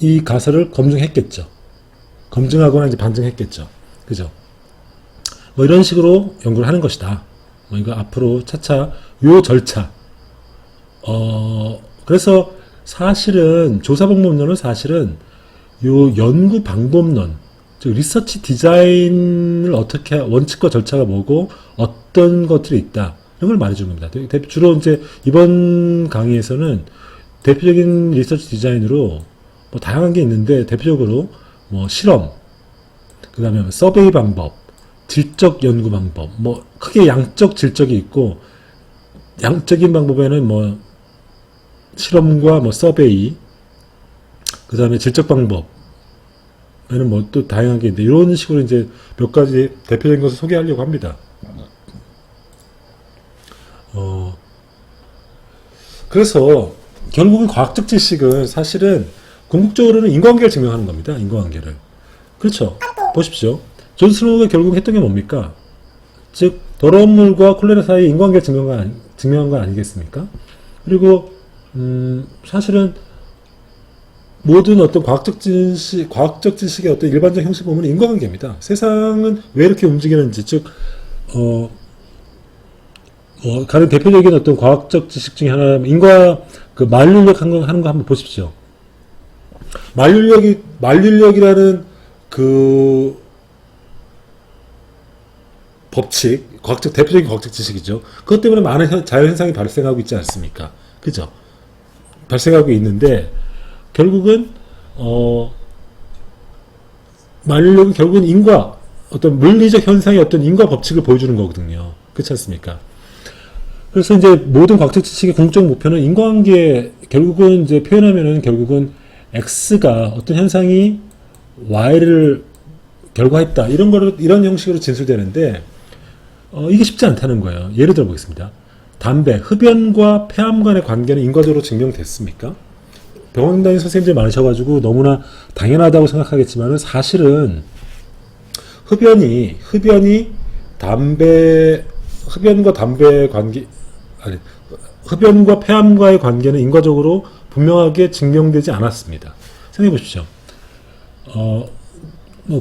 이 가설을 검증했겠죠. 검증하거나 이제 반증했겠죠. 그죠? 뭐 이런 식으로 연구를 하는 것이다. 이거 앞으로 차차 요 절차. 그래서 사실은 조사 방법론은 사실은 요 연구 방법론, 즉 리서치 디자인을 어떻게 원칙과 절차가 뭐고 어떤 것들이 있다 이런 걸 말해주는 겁니다. 주로 이제 이번 강의에서는 대표적인 리서치 디자인으로 뭐 다양한 게 있는데 대표적으로 뭐 실험, 그 다음에 서베이 방법, 질적 연구 방법, 뭐 크게 양적 질적이 있고 양적인 방법에는 뭐 실험과 뭐 서베이, 그 다음에 질적 방법에는 뭐 또 다양한 게 있는데 이런 식으로 이제 몇 가지 대표적인 것을 소개하려고 합니다. 그래서 결국은 과학적 지식은 사실은 궁극적으로는 인과관계를 증명하는 겁니다. 인과관계를. 그렇죠. 보십시오. 존 스노우가 결국 했던 게 뭡니까? 즉 더러운 물과 콜레라 사이에 인과관계를 증명한 건 아니겠습니까? 그리고 사실은 모든 어떤 과학적 지식의 어떤 일반적 형식 보면 인과관계입니다. 세상은 왜 이렇게 움직이는지, 즉 가장 대표적인 어떤 과학적 지식 중에 하나는 그 만륜력 하는 거 한번 보십시오. 만륜력이라는 그 법칙, 대표적인 과학적 지식이죠. 그것 때문에 많은 자연현상이 발생하고 있지 않습니까? 그죠? 발생하고 있는데, 결국은, 만륜력은 결국은 어떤 물리적 현상의 어떤 인과 법칙을 보여주는 거거든요. 그렇지 않습니까? 그래서 이제 모든 과학적 지식의 궁극적 목표는 인과관계, 결국은 이제 표현하면은 결국은 X가 어떤 현상이 Y를 결과했다. 이런 형식으로 진술되는데, 이게 쉽지 않다는 거예요. 예를 들어 보겠습니다. 흡연과 폐암 간의 관계는 인과적으로 증명됐습니까? 병원 다니는 선생님들이 많으셔가지고 너무나 당연하다고 생각하겠지만은 사실은 흡연과 폐암과의 관계는 인과적으로 분명하게 증명되지 않았습니다. 생각해 보십시오.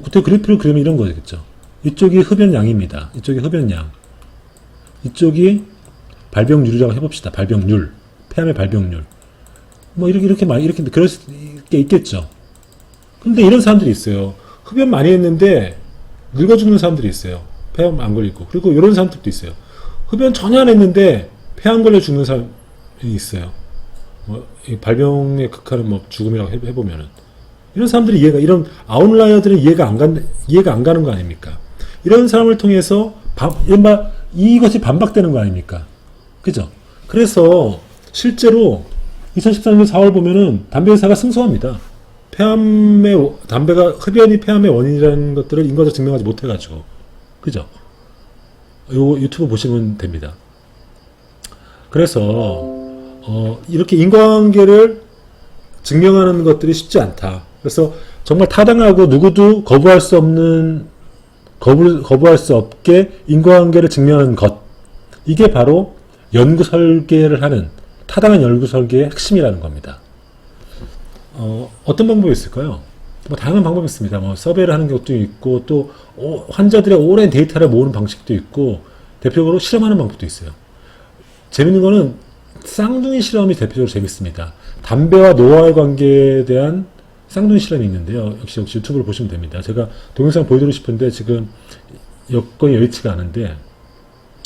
그때 그래프를 그리면 이런 거겠죠. 이쪽이 흡연량입니다. 이쪽이 흡연량. 이쪽이 발병률이라고 해봅시다. 발병률. 폐암의 발병률. 이렇게 그럴 게 있겠죠. 근데 이런 사람들이 있어요. 흡연 많이 했는데 늙어 죽는 사람들이 있어요. 폐암 안 걸리고. 그리고 이런 사람들도 있어요. 흡연 전혀 안 했는데 폐암 걸려 죽는 사람이 있어요. 발병의 극한은 죽음이라고 해보면은. 이런 사람들이 이런 아웃라이어들은 이해가 안 가는 거 아닙니까? 이런 사람을 통해서 이것이 반박되는 거 아닙니까? 그죠? 그래서 실제로 2013년 4월 보면은 담배 회사가 승소합니다. 흡연이 폐암의 원인이라는 것들을 인과적으로 증명하지 못해가지고. 그죠? 요 유튜브 보시면 됩니다. 그래서, 이렇게 인과관계를 증명하는 것들이 쉽지 않다. 그래서 정말 타당하고 누구도 거부할 수 없게 인과관계를 증명하는 것. 이게 바로 연구 설계를 하는 타당한 연구 설계의 핵심이라는 겁니다. 어떤 방법이 있을까요? 다양한 방법이 있습니다. 서베이를 하는 것도 있고, 또, 환자들의 오랜 데이터를 모으는 방식도 있고, 대표적으로 실험하는 방법도 있어요. 재밌는 거는 쌍둥이 실험이 대표적으로 재밌습니다. 담배와 노화의 관계에 대한 쌍둥이 실험이 있는데요. 역시 유튜브를 보시면 됩니다. 제가 동영상 보여드리고 싶은데 지금 여건이 여의치가 않은데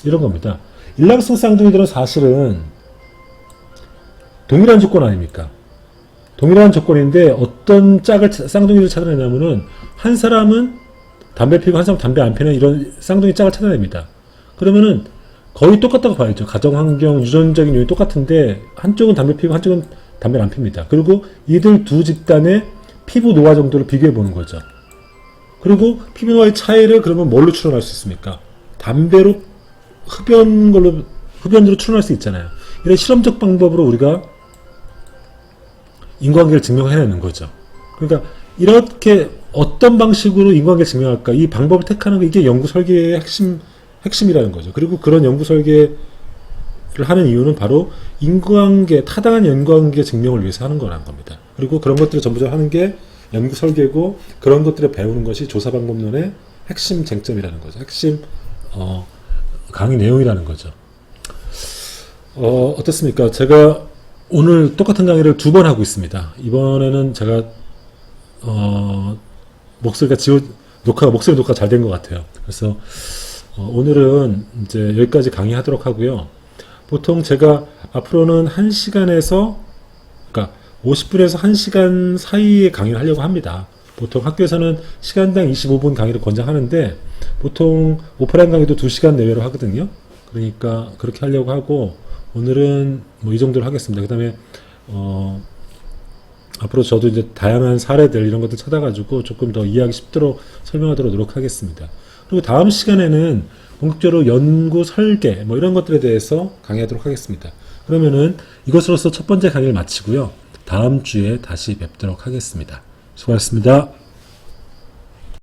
이런 겁니다. 일란성 쌍둥이들은 사실은 동일한 조건 아닙니까? 동일한 조건인데 어떤 쌍둥이를 찾아내냐면은 한 사람은 담배 피우고 한 사람은 담배 안 피우는 이런 쌍둥이 짝을 찾아냅니다. 그러면은 거의 똑같다고 봐야죠. 가정환경, 유전적인 요인이 똑같은데 한쪽은 담배 피우고 한쪽은 담배를 안 핍니다. 그리고 이들 두 집단의 피부 노화 정도를 비교해 보는 거죠. 그리고 피부 노화의 차이를 그러면 뭘로 추론할 수 있습니까? 담배로 흡연으로 추론할 수 있잖아요. 이런 실험적 방법으로 우리가 인과관계를 증명해내는 거죠. 그러니까 이렇게 어떤 방식으로 인과관계를 증명할까? 이 방법을 택하는 게 이게 연구 설계의 핵심이라는 거죠. 그리고 그런 연구 설계를 하는 이유는 바로 타당한 인과관계 증명을 위해서 하는 거라는 겁니다. 그리고 그런 것들을 전부 다 하는 게 연구 설계고 그런 것들을 배우는 것이 조사 방법론의 핵심 쟁점이라는 거죠. 핵심 강의 내용이라는 거죠. 어떻습니까? 제가 오늘 똑같은 강의를 2번 하고 있습니다. 이번에는 제가 목소리 녹화 잘 된 것 같아요. 그래서 오늘은 이제 여기까지 강의하도록 하고요. 보통 제가 앞으로는 1시간에서 그러니까 50분에서 1시간 사이에 강의를 하려고 합니다. 보통 학교에서는 시간당 25분 강의를 권장하는데 보통 오프라인 강의도 2시간 내외로 하거든요. 그러니까 그렇게 하려고 하고 오늘은 뭐 이 정도로 하겠습니다. 그 다음에 앞으로 저도 이제 다양한 사례들 이런 것들 찾아가지고 조금 더 이해하기 쉽도록 설명하도록 노력하겠습니다. 그리고 다음 시간에는 본격적으로 연구 설계 뭐 이런 것들에 대해서 강의하도록 하겠습니다. 그러면은 이것으로서 첫 번째 강의를 마치고요. 다음 주에 다시 뵙도록 하겠습니다. 수고하셨습니다.